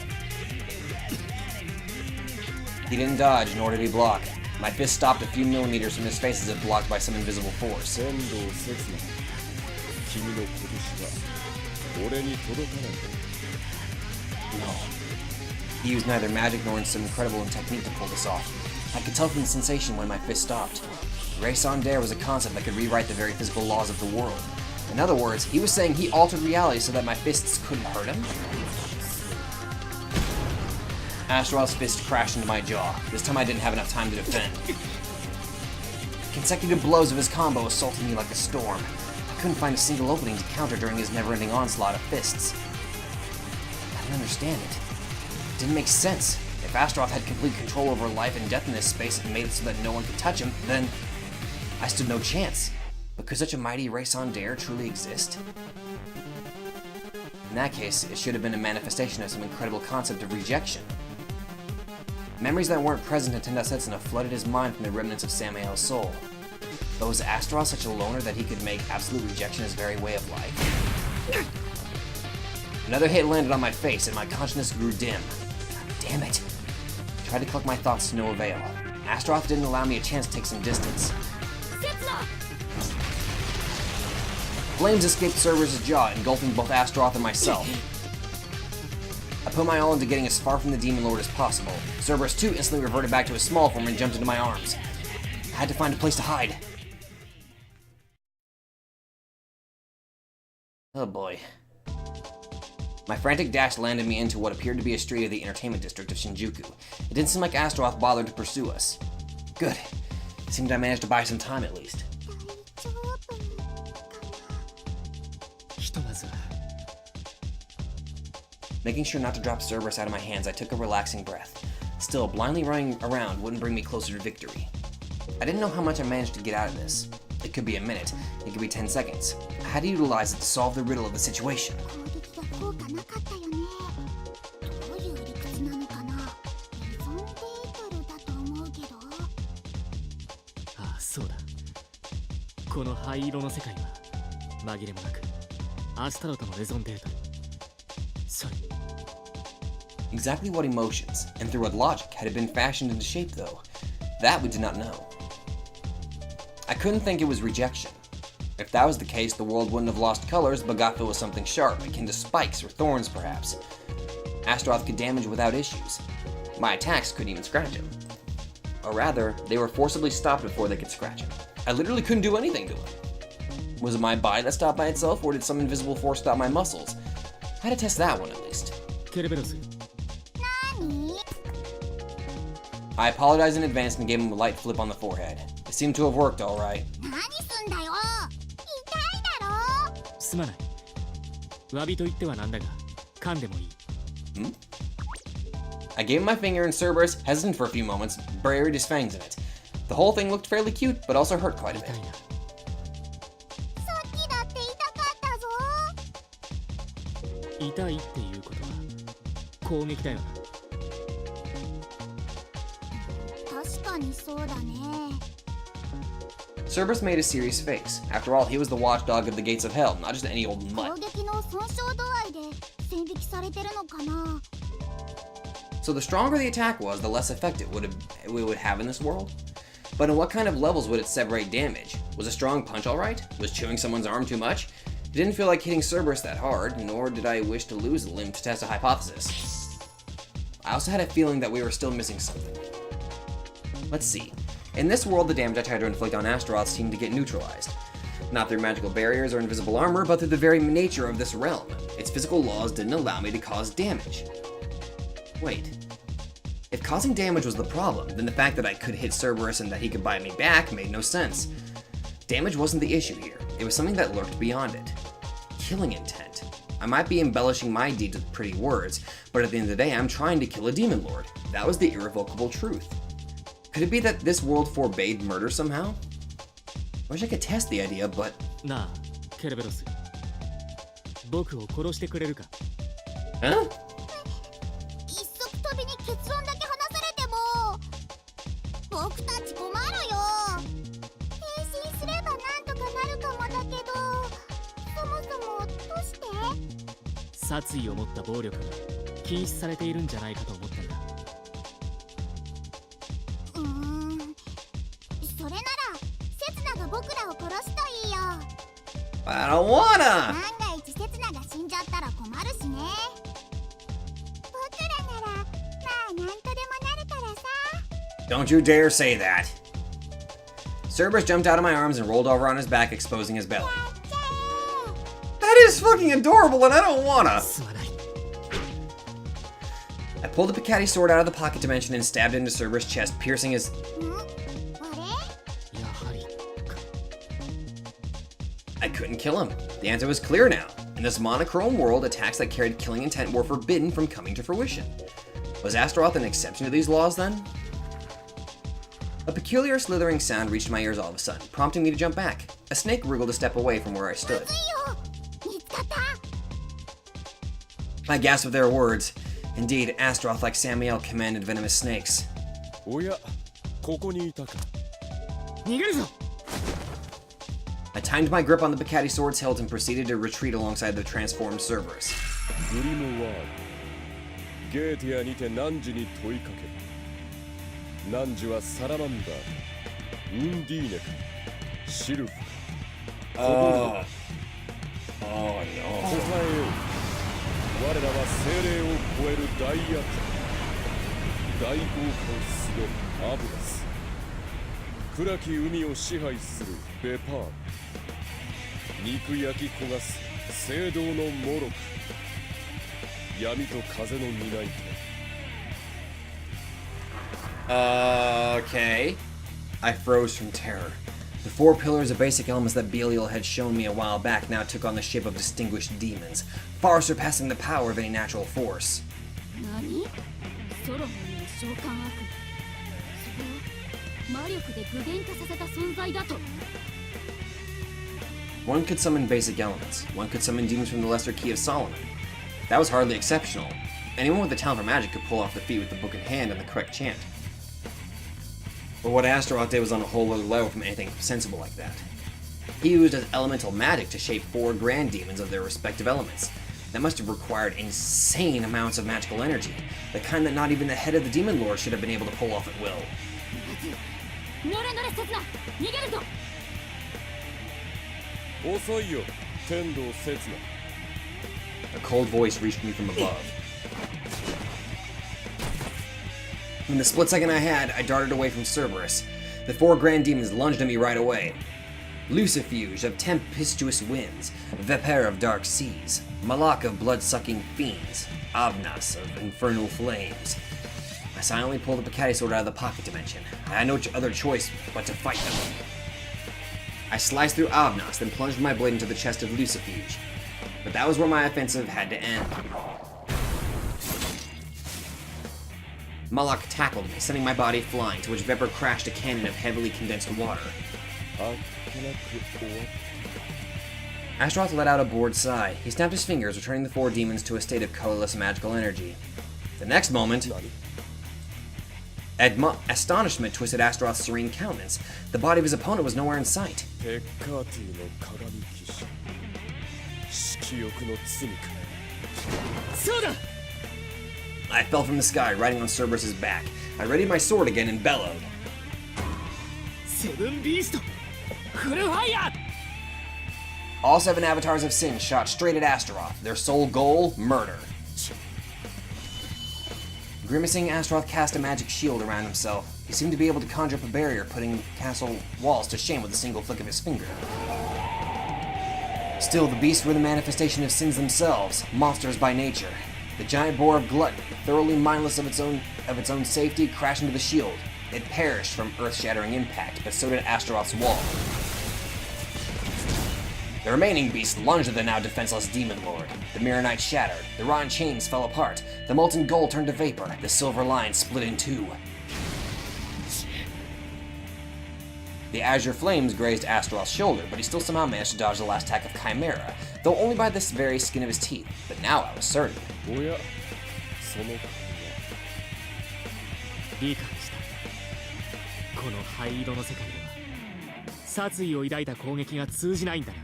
He didn't dodge, nor did he block. My fist stopped a few millimeters from his face as if blocked by some invisible force. 天道刹那。君の拳は俺に届かない。 No. He used neither magic nor some incredible technique to pull this off. I could tell from the sensation when my fist stopped. Race on dare was a concept that could rewrite the very physical laws of the world. In other words, he was saying he altered reality so that my fists couldn't hurt him? Astaroth's fist crashed into my jaw. This time I didn't have enough time to defend. Consecutive blows of his combo assaulted me like a storm. I couldn't find a single opening to counter during his never-ending onslaught of fists. I didn't understand it. It didn't make sense. If Astaroth had complete control over life and death in this space and made it so that no one could touch him, then I stood no chance. But could such a mighty race on dare truly exist? In that case, it should have been a manifestation of some incredible concept of rejection. Memories that weren't present in Tendasetsuna flooded his mind from the remnants of Samael's soul. But was Astaroth such a loner that he could make absolute rejection his very way of life? Another hit landed on my face and my consciousness grew dim. God damn it. I tried to collect my thoughts to no avail. Astaroth didn't allow me a chance to take some distance. Flames escaped Cerberus' jaw, engulfing both Astaroth and myself. I put my all into getting as far from the Demon Lord as possible. Cerberus too instantly reverted back to his small form and jumped into my arms. I had to find a place to hide. Oh boy. My frantic dash landed me into what appeared to be a street of the entertainment district of Shinjuku. It didn't seem like Astaroth bothered to pursue us. Good. It seemed I managed to buy some time at least. ひとまずは Making sure not to drop Cerberus out of my hands, I took a relaxing breath. Still, blindly running around wouldn't bring me closer to victory. I didn't know how much I managed to get out of this. It could be a minute, it could be 10 seconds. I had to utilize it to solve the riddle of the situation. 攻撃が効果なかったよね。どういう理屈なのかな。リゾンデートルだと思うけど。ああそうだこの灰色の世界は紛れもなくアスタロトのレゾンデートルそれ Exactly what emotions, and through what logic, had it been fashioned into shape though? That we did not know. I couldn't think it was rejection. If that was the case, the world wouldn't have lost colors, but got filled with something sharp, akin to spikes or thorns perhaps. Astaroth could damage without issues. My attacks couldn't even scratch him. Or rather, they were forcibly stopped before they could scratch him. I literally couldn't do anything to him. Was it my body that stopped by itself, or did some invisible force stop my muscles? I had to test that one at least. ケルベロス I apologized in advance and gave him a light flip on the forehead. It seemed to have worked all right. 何すんだよ。痛いだろ。すまない詫びと言ってはなんだが噛んでもいい I gave him my finger and Cerberus, hesitant for a few moments, buried his fangs in it. The whole thing looked fairly cute, but also hurt quite a 痛 bit. いなさっきだって痛かったぞ。痛いっていうことは攻撃だよな 確かにそうだね。 Cerberus made a serious face. After all, he was the watchdog of the gates of hell, not just any old 攻 mutt. 撃の損傷度合いで線引きされてるのかな。 So the stronger the attack was, the less effect it would have in this world. But in what kind of levels would it separate damage? Was a strong punch alright? Was chewing someone's arm too much? It didn't feel like hitting Cerberus that hard, nor did I wish to lose a limb to test a hypothesis. I also had a feeling that we were still missing something. Let's see. In this world, the damage I tried to inflict on Astaroth seemed to get neutralized. Not through magical barriers or invisible armor, but through the very nature of this realm. Its physical laws didn't allow me to cause damage. Wait. If causing damage was the problem, then the fact that I could hit Cerberus and that he could buy me back made no sense. Damage wasn't the issue here. It was something that lurked beyond it. Killing intent. I might be embellishing my deeds with pretty words, but at the end of the day, I'm trying to kill a demon lord. That was the irrevocable truth. Could it be that this world forbade murder somehow? I wish I could test the idea, but... なあケルベロス僕を殺してくれるか Huh? 一足飛びに結論だけ話されても僕たち困るよ。変身すればなんとかなるかもだけど、そもそもどうして？殺意を持った暴力が禁止されているんじゃないかと思ったんだそれならセツナが僕らを殺すといいよ。 I don't wanna! 万が一セツナが死んじゃったら困るしね。僕らならまあなんとでもなるからさ。 Don't you dare say that! Cerberus jumped out of my arms and rolled over on his back, exposing his belly. is fucking adorable and I don't wanna. すまない。 I pulled the Picati sword out of the pocket dimension and stabbed into Cerberus' chest, piercing his... やはり。 I couldn't kill him. The answer was clear now. In this monochrome world, attacks that carried killing intent were forbidden from coming to fruition. Was Astaroth an exception to these laws then? A peculiar slithering sound reached my ears all of a sudden, prompting me to jump back. A snake wriggled a step away from where I stood. I gasped with their words. Indeed, Astaroth, like Samael, commanded venomous snakes. おや、ここにいたか。逃げるぞ。 I timed my grip on the Picati sword's hilt and proceeded to retreat alongside the transformed Cerberus. グリムワールド。ゲーティアにて汝に問いかける。汝はサラマンダーか、ウンディーネか、シルフか、コボルドか。答えよう。我らは精霊を超える大悪魔、大豪華をすべるアブラス、暗き海を支配するベパール、肉焼き焦がす聖堂のモロク、闇と風の担い手。 Okay. I froze from terror. The 4 pillars of basic elements that Belial had shown me a while back now took on the shape of distinguished demons, far surpassing the power of any natural force. 何？ソロモンの召喚悪魔。それを魔力で具現化させた存在だと。 One could summon basic elements. One could summon demons from the lesser key of Solomon. That was hardly exceptional. Anyone with a talent for magic could pull off the feat with the book in hand and the correct chant. But what Astaroth did was on a whole other level from anything sensible like that. He used as elemental magic to shape 4 grand demons of their respective elements. That must have required insane amounts of magical energy, the kind that not even the head of the demon lord should have been able to pull off at will. 乗れ乗れ刹那、逃げるぞ。遅いよ、天道刹那。 A cold voice reached me from above. In the split second I had, I darted away from Cerberus. The 4 grand demons lunged at me right away. Lucifuge of tempestuous winds, Vepere of dark seas, Malak of blood-sucking fiends, Abnas of infernal flames. I silently pulled the Picati sword out of the pocket dimension. I had no other choice but to fight them. I sliced through Abnas, then plunged my blade into the chest of Lucifuge. But that was where my offensive had to end. Malak tackled me, sending my body flying, to which Vepr crashed a cannon of heavily condensed water. Astaroth let out a bored sigh. He snapped his fingers, returning the 4 demons to a state of colorless magical energy. The next moment, astonishment twisted Astaroth's serene countenance. The body of his opponent was nowhere in sight. I fell from the sky, riding on Cerberus' back. I readied my sword again and bellowed. セブンビースト、フルファイヤー。 All 7 avatars of sin shot straight at Astaroth, their sole goal, murder. Grimacing, Astaroth cast a magic shield around himself. He seemed to be able to conjure up a barrier, putting castle walls to shame with a single flick of his finger. Still, the beasts were the manifestation of sins themselves, monsters by nature. The giant boar of gluttony, thoroughly mindless of its own safety, crashed into the shield. It perished from earth-shattering impact, but so did Astaroth's wall. The remaining beasts lunged at the now defenseless demon lord. The mirror knight shattered, the rotten chains fell apart, the molten gold turned to vapor, the silver line split in 2. The azure flames grazed Astaroth's shoulder, but he still somehow managed to dodge the last attack of Chimera, though only by the very skin of his teeth. But now I was certain. 理解した。この灰色の世界では殺意を抱いた攻撃が通じないんだな。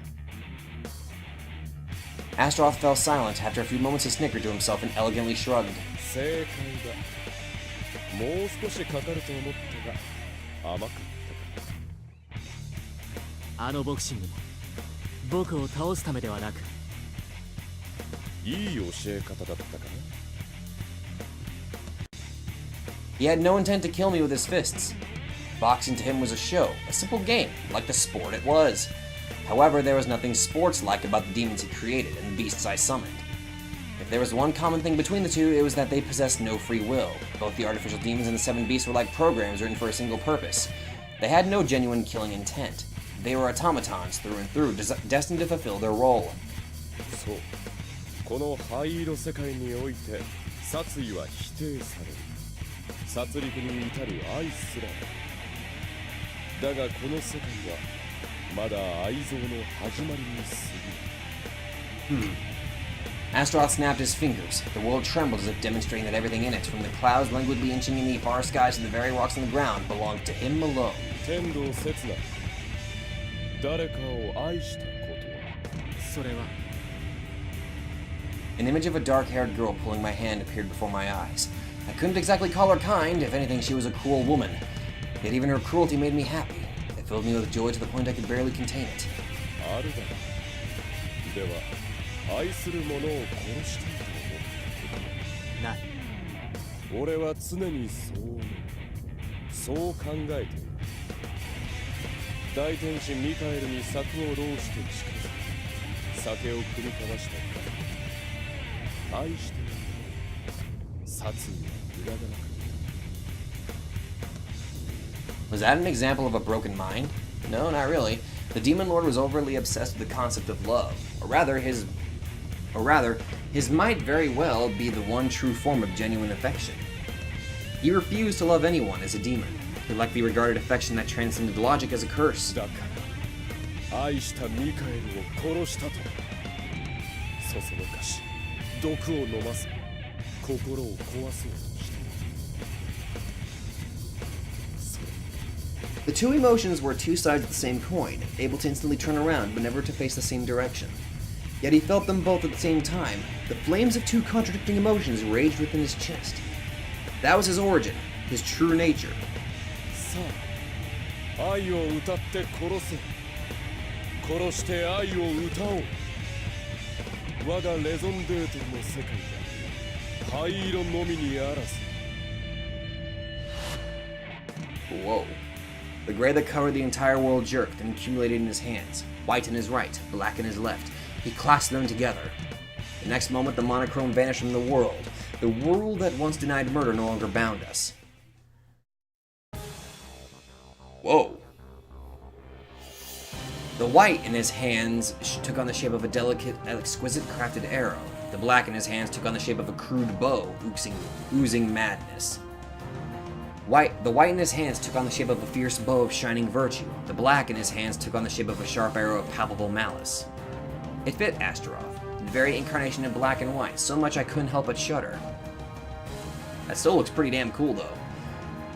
Astaroth fell silent. After a few moments, he snickered to himself and elegantly shrugged. 正解だ。もう少しかかると思ったが甘かったか。あのボクシングも僕を倒すためではなく、いい教え方だったかな。 He had no intent to kill me with his fists. Boxing to him was a show, a simple game, like the sport it was. However, there was nothing sports-like about the demons he created and the beasts I summoned. If there was one common thing between the two, it was that they possessed no free will. Both the artificial demons and the 7 beasts were like programs written for a single purpose. They had no genuine killing intent. They were automatons through and through, destined to fulfill their role. そう。この灰色世界において殺意は否定される。殺戮に至る愛すらない。だがこの世界はまだ愛憎の始まりに過ぎない。Astaroth snapped his fingers. The world trembled as if demonstrating that everything in it, from the clouds languidly inching in the far skies to the very rocks on the ground, belonged to him alone. 天道刹那。誰かを愛したことは。それは An image of a dark-haired girl pulling my hand appeared before my eyes. I couldn't exactly call her kind. If anything, she was a cruel woman. Yet even her cruelty made me happy. It filled me with joy to the point I could barely contain it. あるだろう。では、愛する者を殺したいと思ない。う。俺は常にそう思う。そう考えている。大天使ミカエルに策を弄して近づき、酒を酌み交わしたり。愛している。殺意は裏がなかった。 Was that an example of a broken mind? No, not really. The Demon Lord was overly obsessed with the concept of love, or rather, his might very well be the one true form of genuine affection. He refused to love anyone as a demon. He likely regarded affection that transcended logic as a curse. だから愛したミカエルを殺したと。そそのかし、毒を飲ませ、心を壊そうとした。 The two emotions were two sides of the same coin, able to instantly turn around but never to face the same direction. Yet he felt them both at the same time. The flames of two contradicting emotions raged within his chest. That was his origin, his true nature. さあ、愛を歌って殺せ。殺して愛を歌おう。我がレゾンデートの世界だ。灰色のみにあらず。 Whoa. The gray that covered the entire world jerked and accumulated in his hands, white in his right, black in his left. He clasped them together. The next moment, the monochrome vanished from the world. The world that once denied murder no longer bound us. Whoa. The white in his hands took on the shape of a delicate, exquisite crafted arrow. The black in his hands took on the shape of a crude bow, oozing madness. The white in his hands took on the shape of a fierce bow of shining virtue. The black in his hands took on the shape of a sharp arrow of palpable malice. It fit Astaroth, the very incarnation of black and white, so much I couldn't help but shudder. That still looks pretty damn cool, though.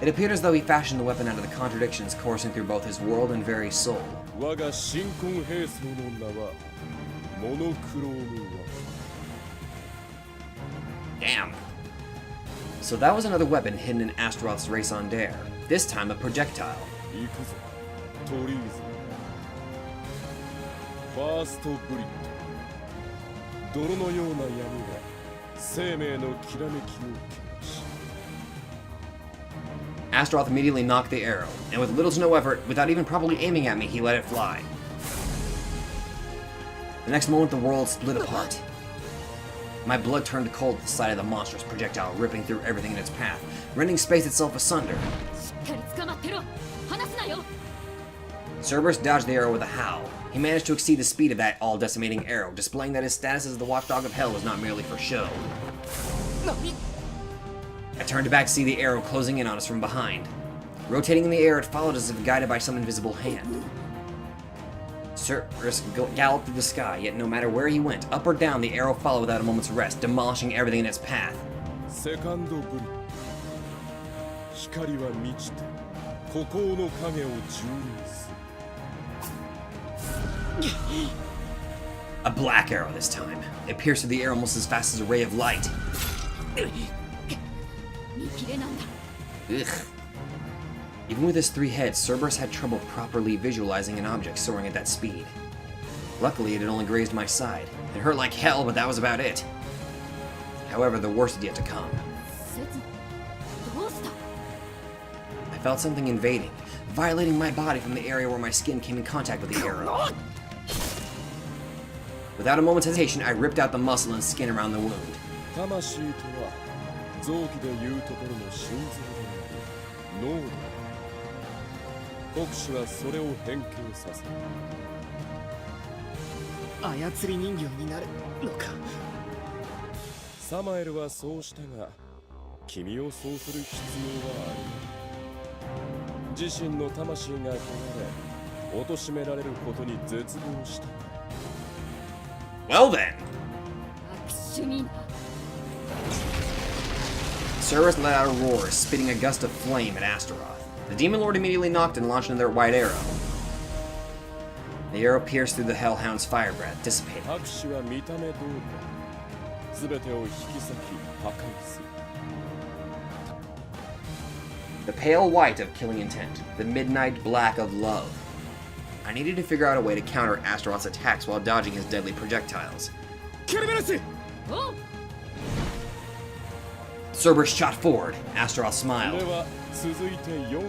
It appeared as though he fashioned the weapon out of the contradictions coursing through both his world and very soul. 我が新婚兵装の名はモノクロームワ。 Damn. So that was another weapon hidden in Astaroth's raison d'are. This time a projectile. 行くぞ、トリーズ。ファーストブリッド。泥のような闇が生命のきらめきを汚し。 Astaroth immediately knocked the arrow, and with little to no effort, without even properly aiming at me, he let it fly. The next moment, the world split apart. My blood turned cold at the sight of the monstrous projectile ripping through everything in its path, rending space itself asunder. しっかり捕まってろ。離すなよ。 Cerberus dodged the arrow with a howl. He managed to exceed the speed of that all-decimating arrow, displaying that his status as the watchdog of hell was not merely for show. I turned back to see the arrow closing in on us from behind. Rotating in the air, it followed as if guided by some invisible hand. Cerberus galloped through the sky, yet no matter where he went, up or down, the arrow followed without a moment's rest, demolishing everything in its path. セカンドブリッド。光は満ちて孤高の影を蹂躙する。 A black arrow this time. It pierced through the air almost as fast as a ray of light. 見切れなんだ。 Ugh. Even with his 3 heads, Cerberus had trouble properly visualizing an object soaring at that speed. Luckily, it had only grazed my side. It hurt like hell, but that was about it. However, the worst had yet to come. セツどうした？ I felt something invading, violating my body from the area where my skin came in contact with the arrow. Without a moment's hesitation, I ripped out the muscle and skin around the wound. 魂とは臓器でいうところの心臓であり脳である。国士はそれを変形させる。操り人形になるのか。サマエルはそうしたが、君をそうする必要はあるまい。自身の魂が壊れ、貶められることに絶望した。Well then! 悪趣味な。 Cerberus let out a roar, spitting a gust of flame at Astaroth. The Demon Lord immediately knocked and launched another white arrow. The arrow pierced through the Hellhound's fire breath, dissipating. 拍手は見た目通りだ。全てを引き裂き破壊する。 The pale white of killing intent, the midnight black of love. I needed to figure out a way to counter Astaroth's attacks while dodging his deadly projectiles. ケルベロス。おう Cerberus shot forward. Astaroth で smiled. は続いて4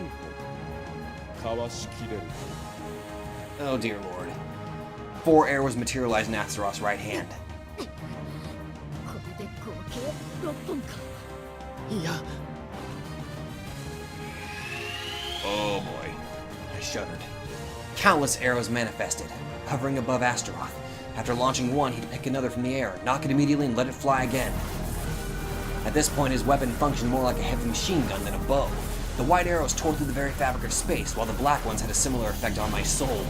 本かわしきれる。 Oh dear lord. 4 arrows materialized in Astaroth's right hand. これで合計6本か。いや、 Oh boy. I shuddered. Countless arrows manifested, hovering above Astaroth. After launching one, he'd pick another from the air, knock it immediately, and let it fly again. At this point, his weapon functioned more like a heavy machine gun than a bow. The white arrows tore through the very fabric of space, while the black ones had a similar effect on my soul.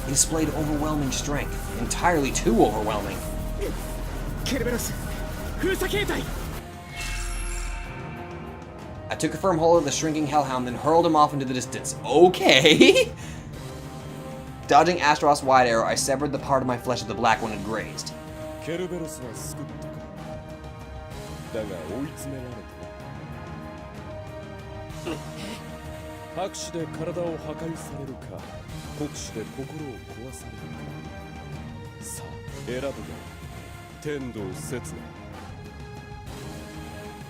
He displayed overwhelming strength, entirely too overwhelming. ケルベロス。封鎖形態。 I took a firm hold of the shrinking hellhound, then hurled him off into the distance. Okay! Dodging Astaroth's wide arrow, I severed the part of my flesh that the black one had grazed. ケルベロスは救ったか。だが追い詰められた。拍手で体を破壊されるか、国士で心を壊されるか。さあ、選ぶが天道刹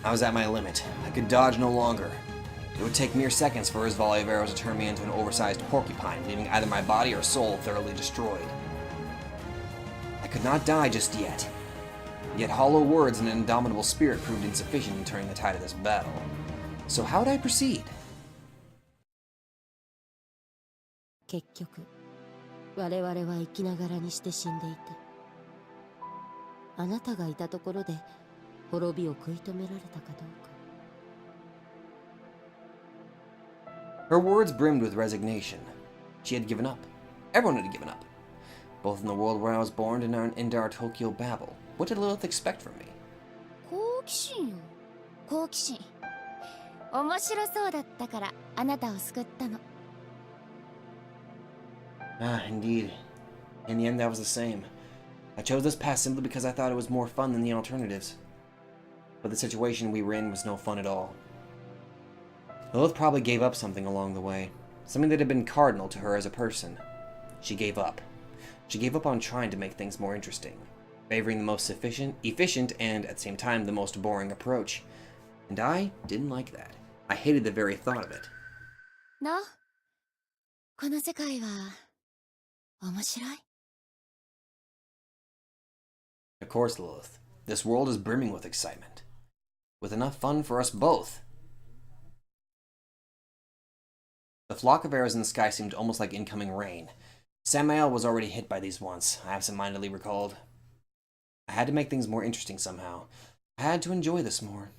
那。 I was at my limit. I could dodge no longer. It would take mere seconds for his volley of arrows to turn me into an oversized porcupine, leaving either my body or soul thoroughly destroyed. I could not die just yet. Yet hollow words and an indomitable spirit proved insufficient in turning the tide of this battle. So how would I proceed? 結局我々は生きながらにして死んでいて、あなたがいたところで滅びを食い止められたかどうか。 Her words brimmed with resignation. She had given up. Everyone had given up. Both in the world where I was born and in our Tokyo Babel. What did Lilith expect from me? 好奇心よ。好奇心。面白そうだったからあなたを救ったの。 Ah, indeed. In the end, that was the same. I chose this path simply because I thought it was more fun than the alternatives. But the situation we were in was no fun at all. Lilith probably gave up something along the way. Something that had been cardinal to her as a person. She gave up. She gave up on trying to make things more interesting, favoring the most efficient, and, at the same time, the most boring approach. And I didn't like that. I hated the very thought of it. な、この世界は面白い。 Of course, Lilith. This world is brimming with excitement. With enough fun for us both. The flock of arrows in the sky seemed almost like incoming rain. Samael was already hit by these once, I absent-mindedly recalled. I had to make things more interesting somehow. I had to enjoy this more.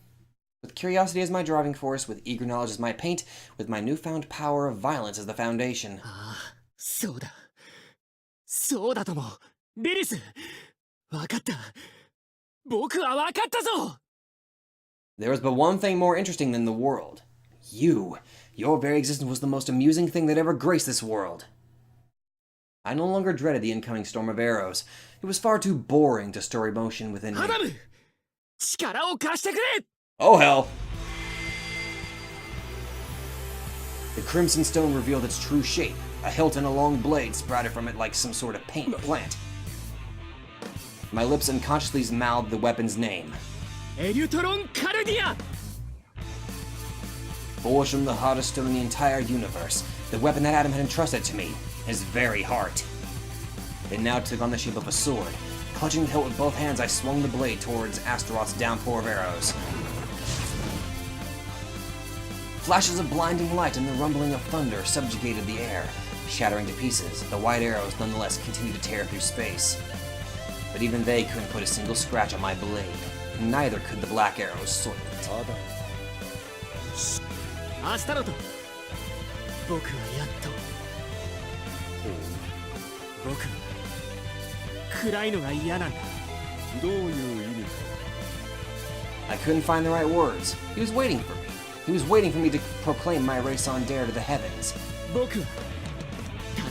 With curiosity as my driving force, with eager knowledge as my paint, with my newfound power of violence as the foundation. ああ、そうだ。そうだとも。リリス。わかった。僕はわかったぞ。 There was but one thing more interesting than the world. You. Your very existence was the most amusing thing that ever graced this world. I no longer dreaded the incoming storm of arrows. It was far too boring to store emotion within me. ハダム、力を貸してくれ。 Oh hell! The crimson stone revealed its true shape. A hilt and a long blade sprouted from it like some sort of paint plant. My lips unconsciously mouthed the weapon's name. エリュトロン・カルディア。 Forged from the hardest stone in the entire universe, the weapon that Adam had entrusted to me, his very heart. It now took on the shape of a sword. Clutching the hilt with both hands, I swung the blade towards Astaroth's downpour of arrows. Flashes of blinding light and the rumbling of thunder subjugated the air, shattering to pieces. The white arrows nonetheless continued to tear through space. But even they couldn't put a single scratch on my blade. Neither could the black arrows soil it. アスタロト、僕はやっと僕は暗いのが嫌なんだ。どういう意味か。 I couldn't find the right words. He was waiting for me. He was waiting for me to proclaim my race on dare to the heavens. 僕は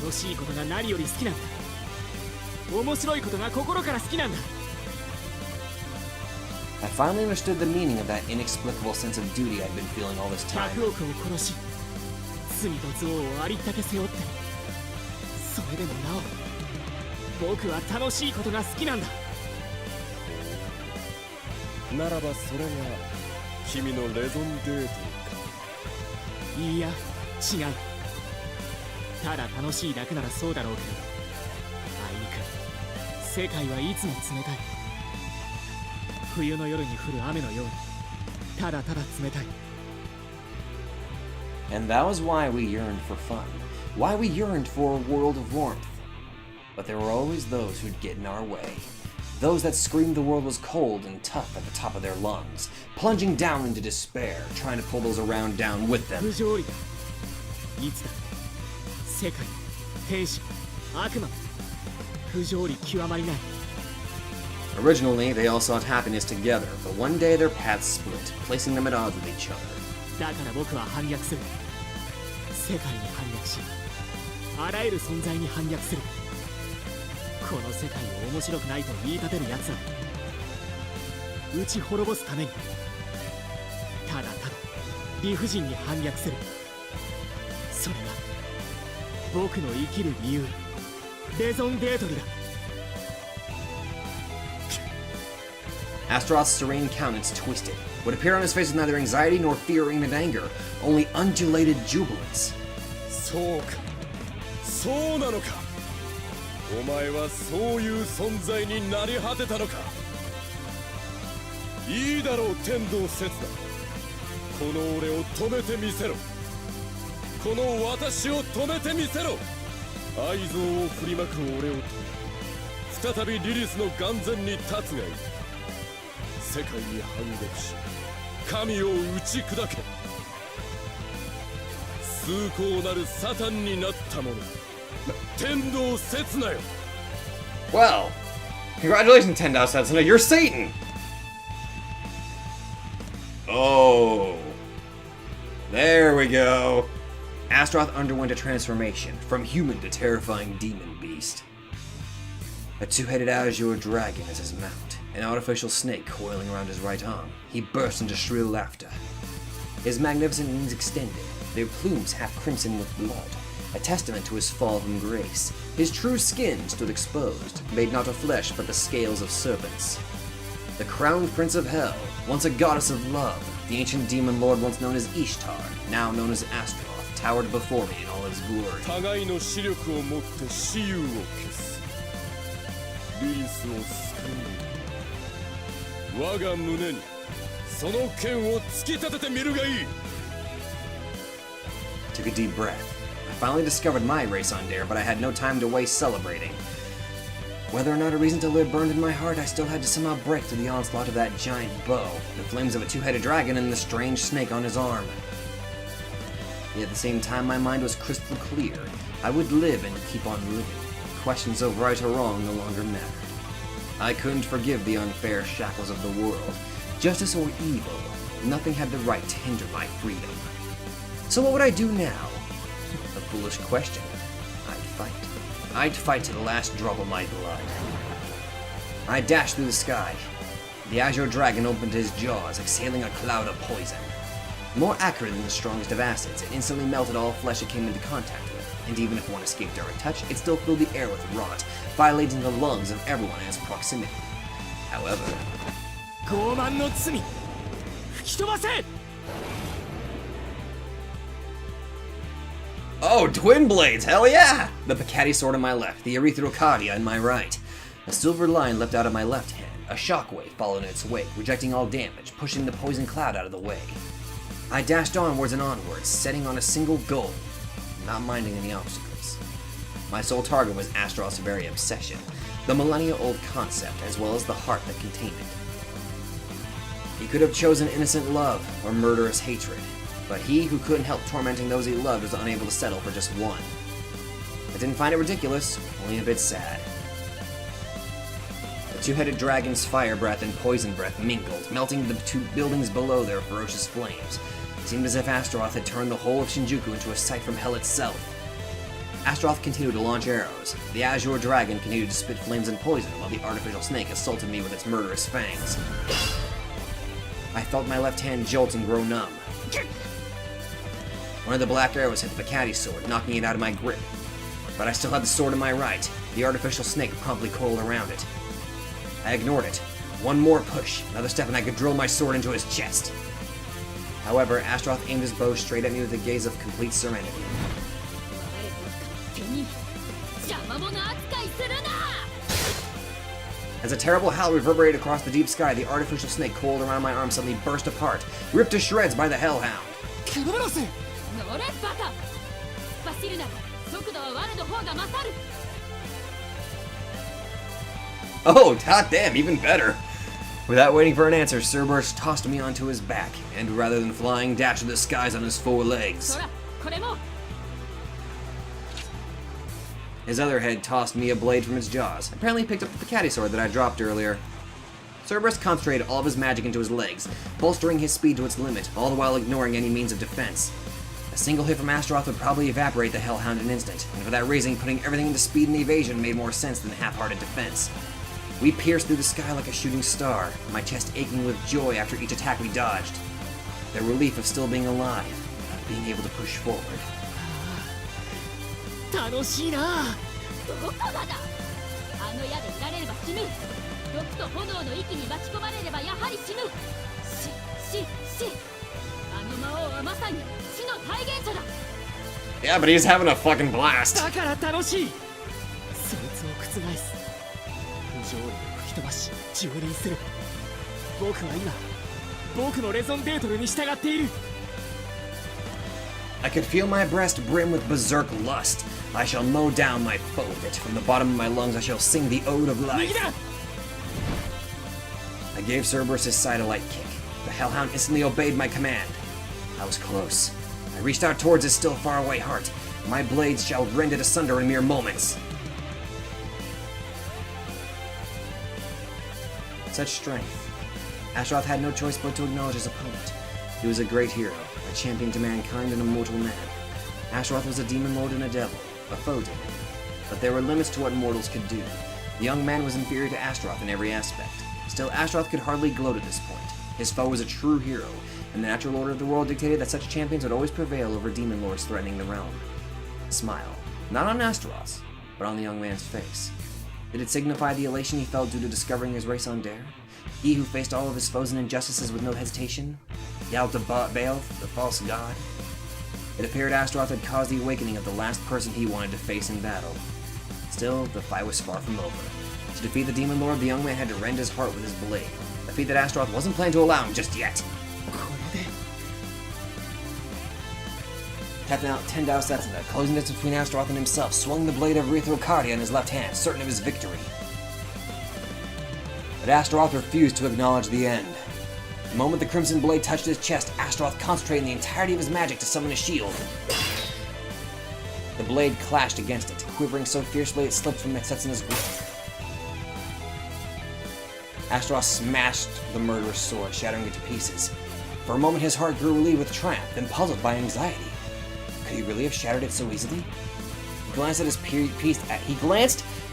楽しいことが何より好きなんだ。面白いことが心から好きなんだ。 I finally understood the meaning of that inexplicable sense of duty I'd been feeling all this time. 100億を殺し、罪と憎悪をありったけ背負って、それでもなお僕は楽しいことが好きなんだ。ならばそれが君のレゾンデートか。いや、違う。ただ楽しいだけならそうだろうけれど、あいにく世界はいつも冷たい。冬の夜に降る雨のように、ただただ冷たい。 And that was why we yearned for fun. Why we yearned for a world of warmth. But there were always those who'd get in our way. Those that screamed the world was cold and tough at the top of their lungs, plunging down into despair, trying to pull those around down with them. 不条理だ。いつだ。世界、天使、悪魔、不条理極まりない。 Originally, they all sought happiness together, but one day their paths split, placing them at odds with each other. だから僕は反逆する。世界に反逆し、あらゆる存在に反逆する。この世界を面白くないと言い立てる奴らを打ち滅ぼすために、ただただ理不尽に反逆する。それが僕の生きる理由、レゾンデートルだ。 Astaroth's serene countenance twisted. What appeared on his face was neither anxiety nor fear or even anger, only undulated jubilance. そうか、そうなのか。お前はそういう存在になり果てたのか。いいだろう天道刹那。この俺を止めてみせろ。この私を止めてみせろ。愛憎を振りまく俺を止め、再びリリスの眼前に立つがいい。世界に反逆し、神を打ち砕け。崇高なるサタンになった者、天道刹那よ。 Well, congratulations, Tendao Setsuna, you're Satan! Oh. There we go. Astaroth underwent a transformation, from human to terrifying demon beast. A two-headed azure dragon as his mount, an artificial snake coiling around his right arm. He burst into shrill laughter. His magnificent wings extended, their plumes half crimson with blood, a testament to his fall from grace. His true skin stood exposed, made not of flesh but the scales of serpents. The crowned prince of hell, once a goddess of love, the ancient demon lord once known as Ishtar, now known as Astaroth, towered before me in all his glory. 互いの視力をもって雌雄を消す。リリスを救う。我が胸にその剣を突き立ててみるがいい。 Took a deep breath. I finally discovered my race on dare, but I had no time to waste celebrating. Whether or not a reason to live burned in my heart, I still had to somehow break through the onslaught of that giant bow, the flames of a two-headed dragon, and the strange snake on his arm. Yet at the same time, my mind was crystal clear. I would live and keep on living. Questions of right or wrong no longer mattered. I couldn't forgive the unfair shackles of the world. Justice or evil, nothing had the right to hinder my freedom. So what would I do now? A foolish question. I'd fight. I'd fight to the last drop of my blood. I dashed through the sky. The azure dragon opened his jaws, exhaling a cloud of poison. More accurate than the strongest of acids, it instantly melted all flesh it came into contact with, and even if one escaped direct touch, it still filled the air with rot, violating the lungs of everyone in its proximity. However, 傲慢の罪、吹き飛ばせ。Oh, twin blades, hell yeah! The Picati sword in my left, the Erythrocardia in my right. A silver line leapt out of my left hand. A shockwave followed in its wake, rejecting all damage, pushing the poison cloud out of the way. I dashed onwards and onwards, setting on a single goal, not minding any obstacles. My sole target was Astaroth's very obsession, the millennia-old concept, as well as the heart that contained it. He could have chosen innocent love or murderous hatred, but he who couldn't help tormenting those he loved was unable to settle for just one. I didn't find it ridiculous, only a bit sad. The two-headed dragon's fire breath and poison breath mingled, melting the two buildings below their ferocious flames. It seemed as if Astaroth had turned the whole of Shinjuku into a sight from hell itself. Astaroth continued to launch arrows. The azure dragon continued to spit flames and poison, while the artificial snake assaulted me with its murderous fangs. I felt my left hand jolt and grow numb. One of the black arrows hit the Picati sword, knocking it out of my grip. But I still had the sword in my right. The artificial snake promptly coiled around it. I ignored it. One more push, another step, and I could drill my sword into his chest. However, Astaroth aimed his bow straight at me with a gaze of complete serenity. As a terrible howl reverberated across the deep sky, the artificial snake coiled around my arm suddenly burst apart, ripped to shreds by the Hellhound. Oh, goddamn, even better! Without waiting for an answer, Cerberus tossed me onto his back, and rather than flying, dashed to the skies on his four legs. His other head tossed me a blade from its jaws, apparently picked up the Picati sword that I dropped earlier. Cerberus concentrated all of his magic into his legs, bolstering his speed to its limit, all the while ignoring any means of defense. A single hit from Astaroth would probably evaporate the Hellhound in an instant, and for that reason, putting everything into speed and evasion made more sense than half-hearted defense. We pierced through the sky like a shooting star, my chest aching with joy after each attack we dodged. The relief of still being alive, of being able to push forward. 楽しいな。どこがだ。あの矢でいられれば死ぬ。毒と炎の息に巻き込まれればやはり死ぬ。死。あの魔王はまさに死の体現者だ。Yeah, but he's having a fucking blast. だから楽しい。そいつを覆す。不条理を吹き飛ばし蹂躙する。僕は今、僕のレゾンデートルに従っている。I could feel my breast brim with berserk lust. I shall mow down my foe with it. From the bottom of my lungs I shall sing the ode of life. I gave Cerberus his side a light kick. The Hellhound instantly obeyed my command. I was close. I reached out towards his still far-away heart. My blades shall rend it asunder in mere moments. Such strength. Astaroth had no choice but to acknowledge his opponent. He was a great hero, a champion to mankind and a mortal man. Astaroth was a demon lord and a devil, a foe to him. But there were limits to what mortals could do. The young man was inferior to Astaroth in every aspect. Still, Astaroth could hardly gloat at this point. His foe was a true hero, and the natural order of the world dictated that such champions would always prevail over demon lords threatening the realm. A smile, not on Astaroth's, but on the young man's face. Did it signify the elation he felt due to discovering his race on Dare? He who faced all of his foes and injustices with no hesitation? Yelled to Babel, the false god? It appeared Astaroth had caused the awakening of the last person he wanted to face in battle. Still, the fight was far from over. To defeat the demon lord, the young man had to rend his heart with his blade, a feat that Astaroth wasn't planning to allow him just yet. 10 Dao Setsuna, closing distance between Astaroth and himself, swung the blade of Erythrocardia in his left hand, certain of his victory. But Astaroth refused to acknowledge the end. The moment the crimson blade touched his chest, Astaroth concentrated the entirety of his magic to summon a shield. The blade clashed against it, quivering so fiercely it slipped from Setsuna's grip. Astaroth smashed the murderous sword, shattering it to pieces. For a moment his heart grew relieved with triumph, then puzzled by anxiety. Could he really have shattered it so easily? He glanced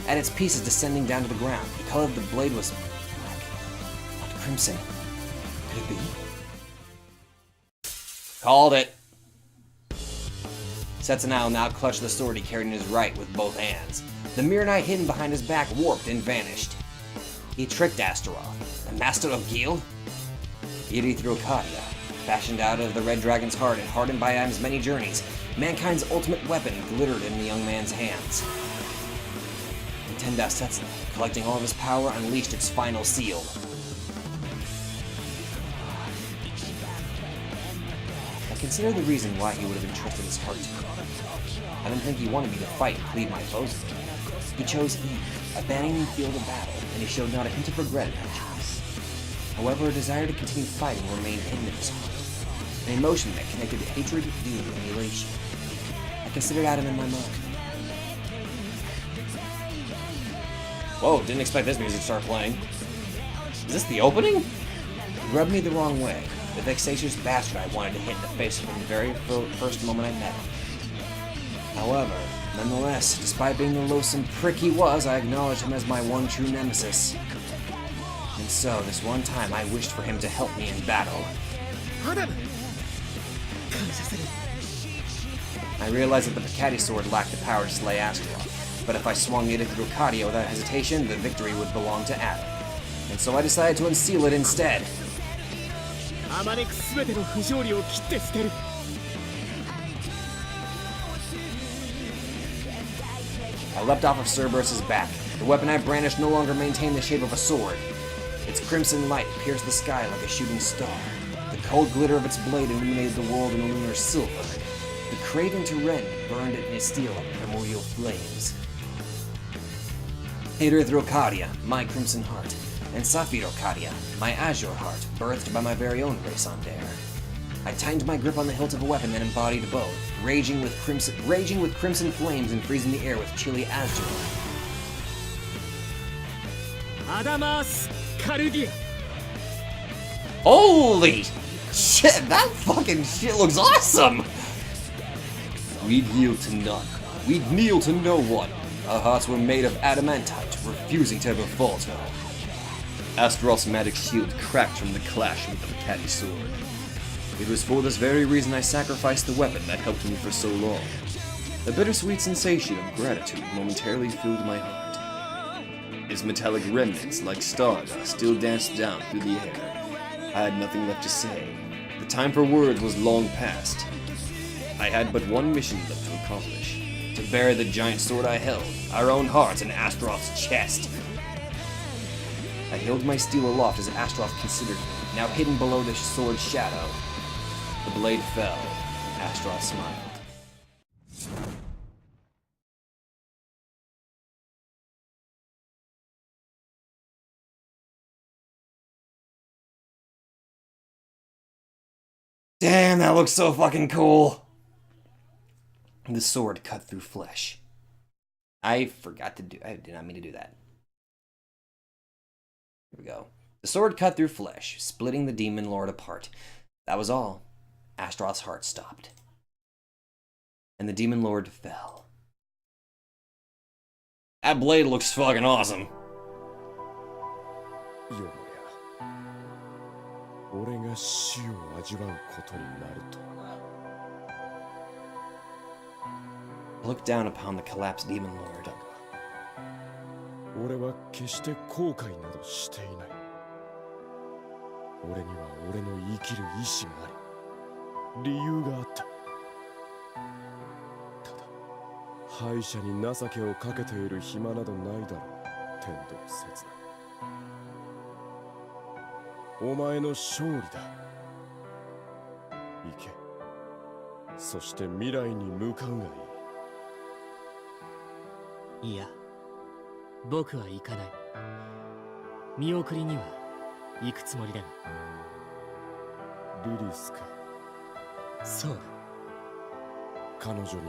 at its pieces descending down to the ground. The color of the blade was black, not crimson. Could it be? Called it. Setsuna now clutched the sword he carried in his right with both hands. The mirror knight hidden behind his back warped and vanished. He tricked Astaroth, the master of Gil? Erythrocardia. fashioned out of the Red Dragon's heart and hardened by Adam's many journeys, mankind's ultimate weapon glittered in the young man's hands. And Tenda Setsu, collecting all of his power, unleashed its final seal. I consider the reason why he would have entrusted his heart to me. I don't think he wanted me to fight and cleave my foes. He chose Eve, abandoning the field of battle, and he showed not a hint of regret in that choice. However, a desire to continue fighting remained hidden in his heart, an emotion that connected hatred, duty, and elation. I considered Adam in my mind. Whoa, didn't expect this music to start playing. Is this the opening? He rubbed me the wrong way, the vexatious bastard I wanted to hit in the face from the very first moment I met him. However, nonetheless, despite being the loathsome prick he was, I acknowledged him as my one true nemesis. And so, this one time, I wished for him to help me in battle. I realized that the Picati sword lacked the power to slay Astaroth, but if I swung it through Kadia without hesitation, the victory would belong to Adam. And so I decided to unseal it instead. I leapt off of Cerberus' back. The weapon I brandished no longer maintained the shape of a sword. Its crimson light pierced the sky like a shooting star. The cold glitter of its blade illuminated the world in a lunar silver. The craving to rend burned it in steel like primordial flames. Hater-Throcadia, my crimson heart, and Saphirocadia, my azure heart, birthed by my very own race on Dare. I tightened my grip on the hilt of a weapon that embodied both, raging with crimson flames and freezing the air with chilly azure. Holy shit, that fucking shit looks awesome! We'd yield to none. We'd kneel to no one. Our hearts were made of adamantite, refusing to ever falter. Astaroth's magic shield cracked from the clash with the Picati sword. It was for this very reason I sacrificed the weapon that helped me for so long. A bittersweet sensation of gratitude momentarily filled my heart. Its metallic remnants, like stardust, still danced down through the air. I had nothing left to say. The time for words was long past. I had but one mission left to accomplish. To bury the giant sword I held, our own hearts in Astaroth's chest. I held my steel aloft as Astaroth considered me, now hidden below the sword's shadow. The blade fell. Astaroth smiled. Damn, that looks so fucking cool. The sword cut through flesh. I did not mean to do that. Here we go. The sword cut through flesh, splitting the demon lord apart. That was all. Astaroth's heart stopped. And the demon lord fell. That blade looks fucking awesome. I looked down upon the collapsed demon lord.いや、僕は行かない。見送りには行くつもりだが。リリスか。そうだ。彼女に会い、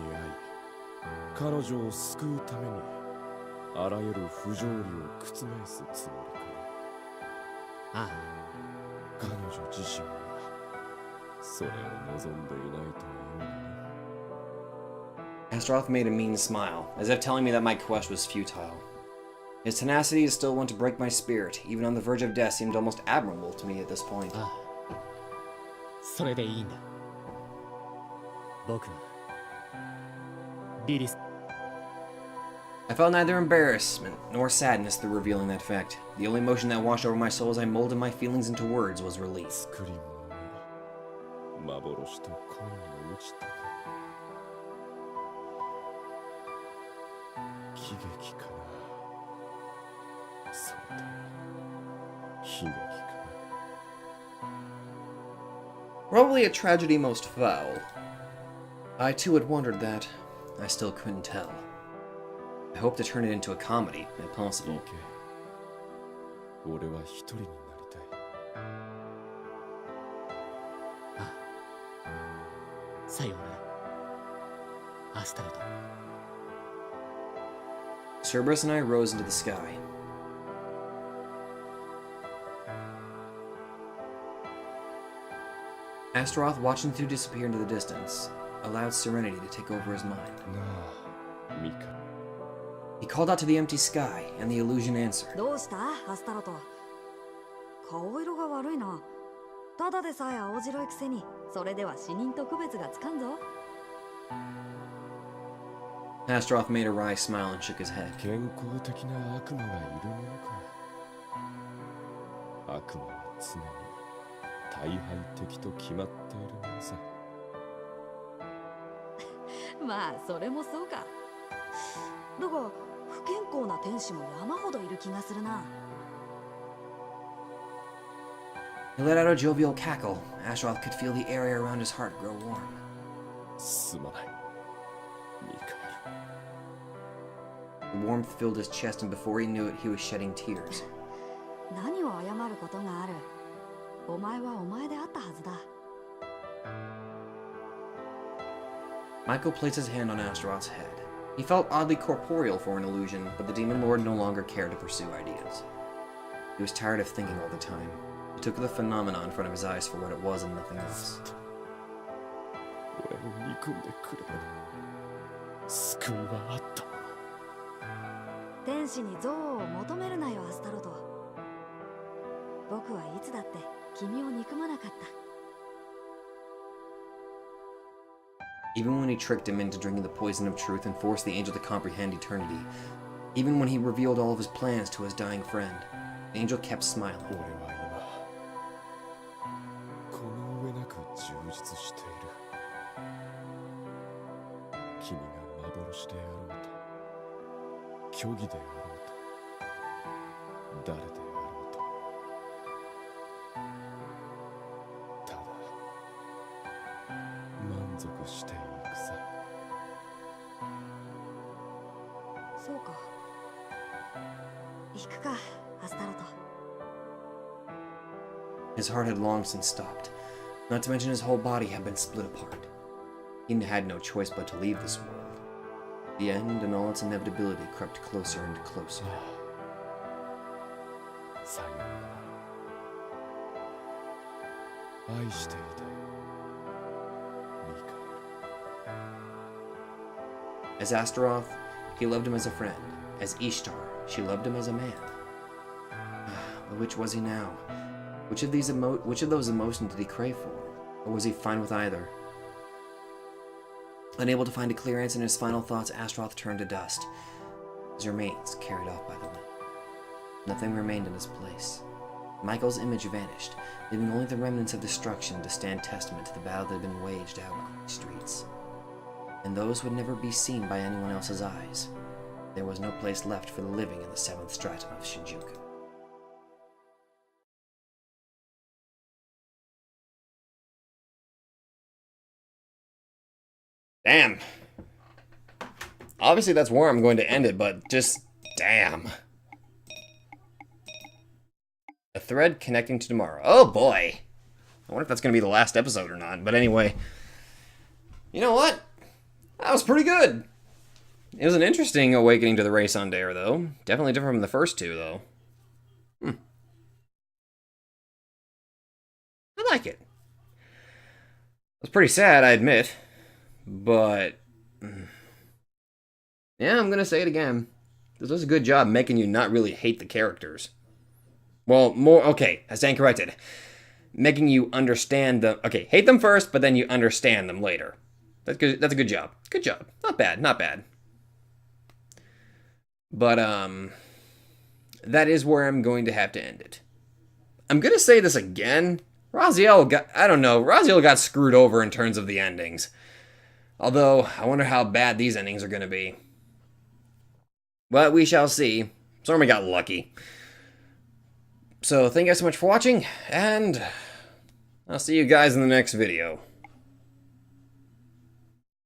彼女を救うために、あらゆる不条理を覆すつもりか。ああ。彼女自身はそれを望んでいないというのに。Astaroth made a mean smile, as if telling me that my quest was futile. His tenacity is still one to break my spirit, even on the verge of death seemed almost admirable to me at this point. それでいいんだ。僕はリリス。I felt neither embarrassment nor sadness through revealing that fact. The only emotion that washed over my soul as I molded my feelings into words was relief. 幻と恋に落ちたか。喜劇かな、それとも悲劇かな。 Probably a tragedy most foul. I too had wondered that. I still couldn't tell. I hope to turn it into a comedy, if possible. 行け。俺は一人になりたい。さような、アスタロト。 Cerberus and I rose into the sky. Astaroth, watching the two disappear into the distance, allowed serenity to take over his mind. なあ、ミカ。 He called out to the empty sky, and the illusion answered. どうしたアスタロト。顔色が悪いな。ただでさえ青白いくせに、それでは死人と区別がつかんぞ。 Astaroth made a wry smile and shook his head. 健康的な悪魔がいるものか。悪魔は常に大敗的と決まっているものさ。まあそれもそうか。だが不健康な天使も山ほどいる気がするな。 He let out a jovial cackle. Astaroth could feel the area around his heart grow warm. すまない、ミカエル。 The warmth filled his chest, and before he knew it, he was shedding tears. 何を謝ることがある。お前はお前であったはずだ。 Michael placed his hand on Astaroth's head. He felt oddly corporeal for an illusion, but the Demon Lord no longer cared to pursue ideas. He was tired of thinking all the time. He took the phenomena in front of his eyes for what it was and nothing else. 俺を憎んでくれば救いはあったもの。天使に憎悪を求めるなよアスタロト。僕はいつだって君を憎まなかった。 Even when he tricked him into drinking the poison of truth and forced the angel to comprehend eternity, even when he revealed all of his plans to his dying friend, the angel kept smiling. 俺は今この上なく充実している。君が幻であろうと、虚偽であろうと、誰であろうと、ただ満足していくさ。そうか。行くかアスタロト。 His heart had long since stopped, not to mention his whole body had been split apart. He had no choice but to leave this world. The end and all its inevitability crept closer and closer. さようなら。愛していたよ、ミカエル。 As Astaroth, he loved him as a friend. As Ishtar, she loved him as a man. But which was he now? Which of those emotions did he crave for? Or was he fine with either? Unable to find a clear answer in his final thoughts, Astaroth turned to dust, his remains carried off by the wind. Nothing remained in his place. Michael's image vanished, leaving only the remnants of destruction to stand testament to the battle that had been waged out on the streets. And those would never be seen by anyone else's eyes. There was no place left for the living in the 7th stratum of Shinjuku. Damn. Obviously that's where I'm going to end it, but just damn. A thread connecting to tomorrow. Oh boy. I wonder if that's going to be the last episode or not. But anyway, you know what? That was pretty good. It was an interesting awakening to the race on Dare, though. Definitely different from the first two, though. I like it. It was pretty sad, I admit. But yeah, I'm gonna say it again. This does a good job making you not really hate the characters. Well, I stand corrected. Making you understand them. Okay, hate them first, but then you understand them later. That's good. That's a good job. Good job. Not bad. Not bad. But that is where I'm going to have to end it. I'm gonna say this again, Raziel got, I don't know, Raziel got screwed over in terms of the endings. Although, I wonder how bad these endings are going to be. But we shall see. Stormy got lucky. So, thank you guys so much for watching, and I'll see you guys in the next video.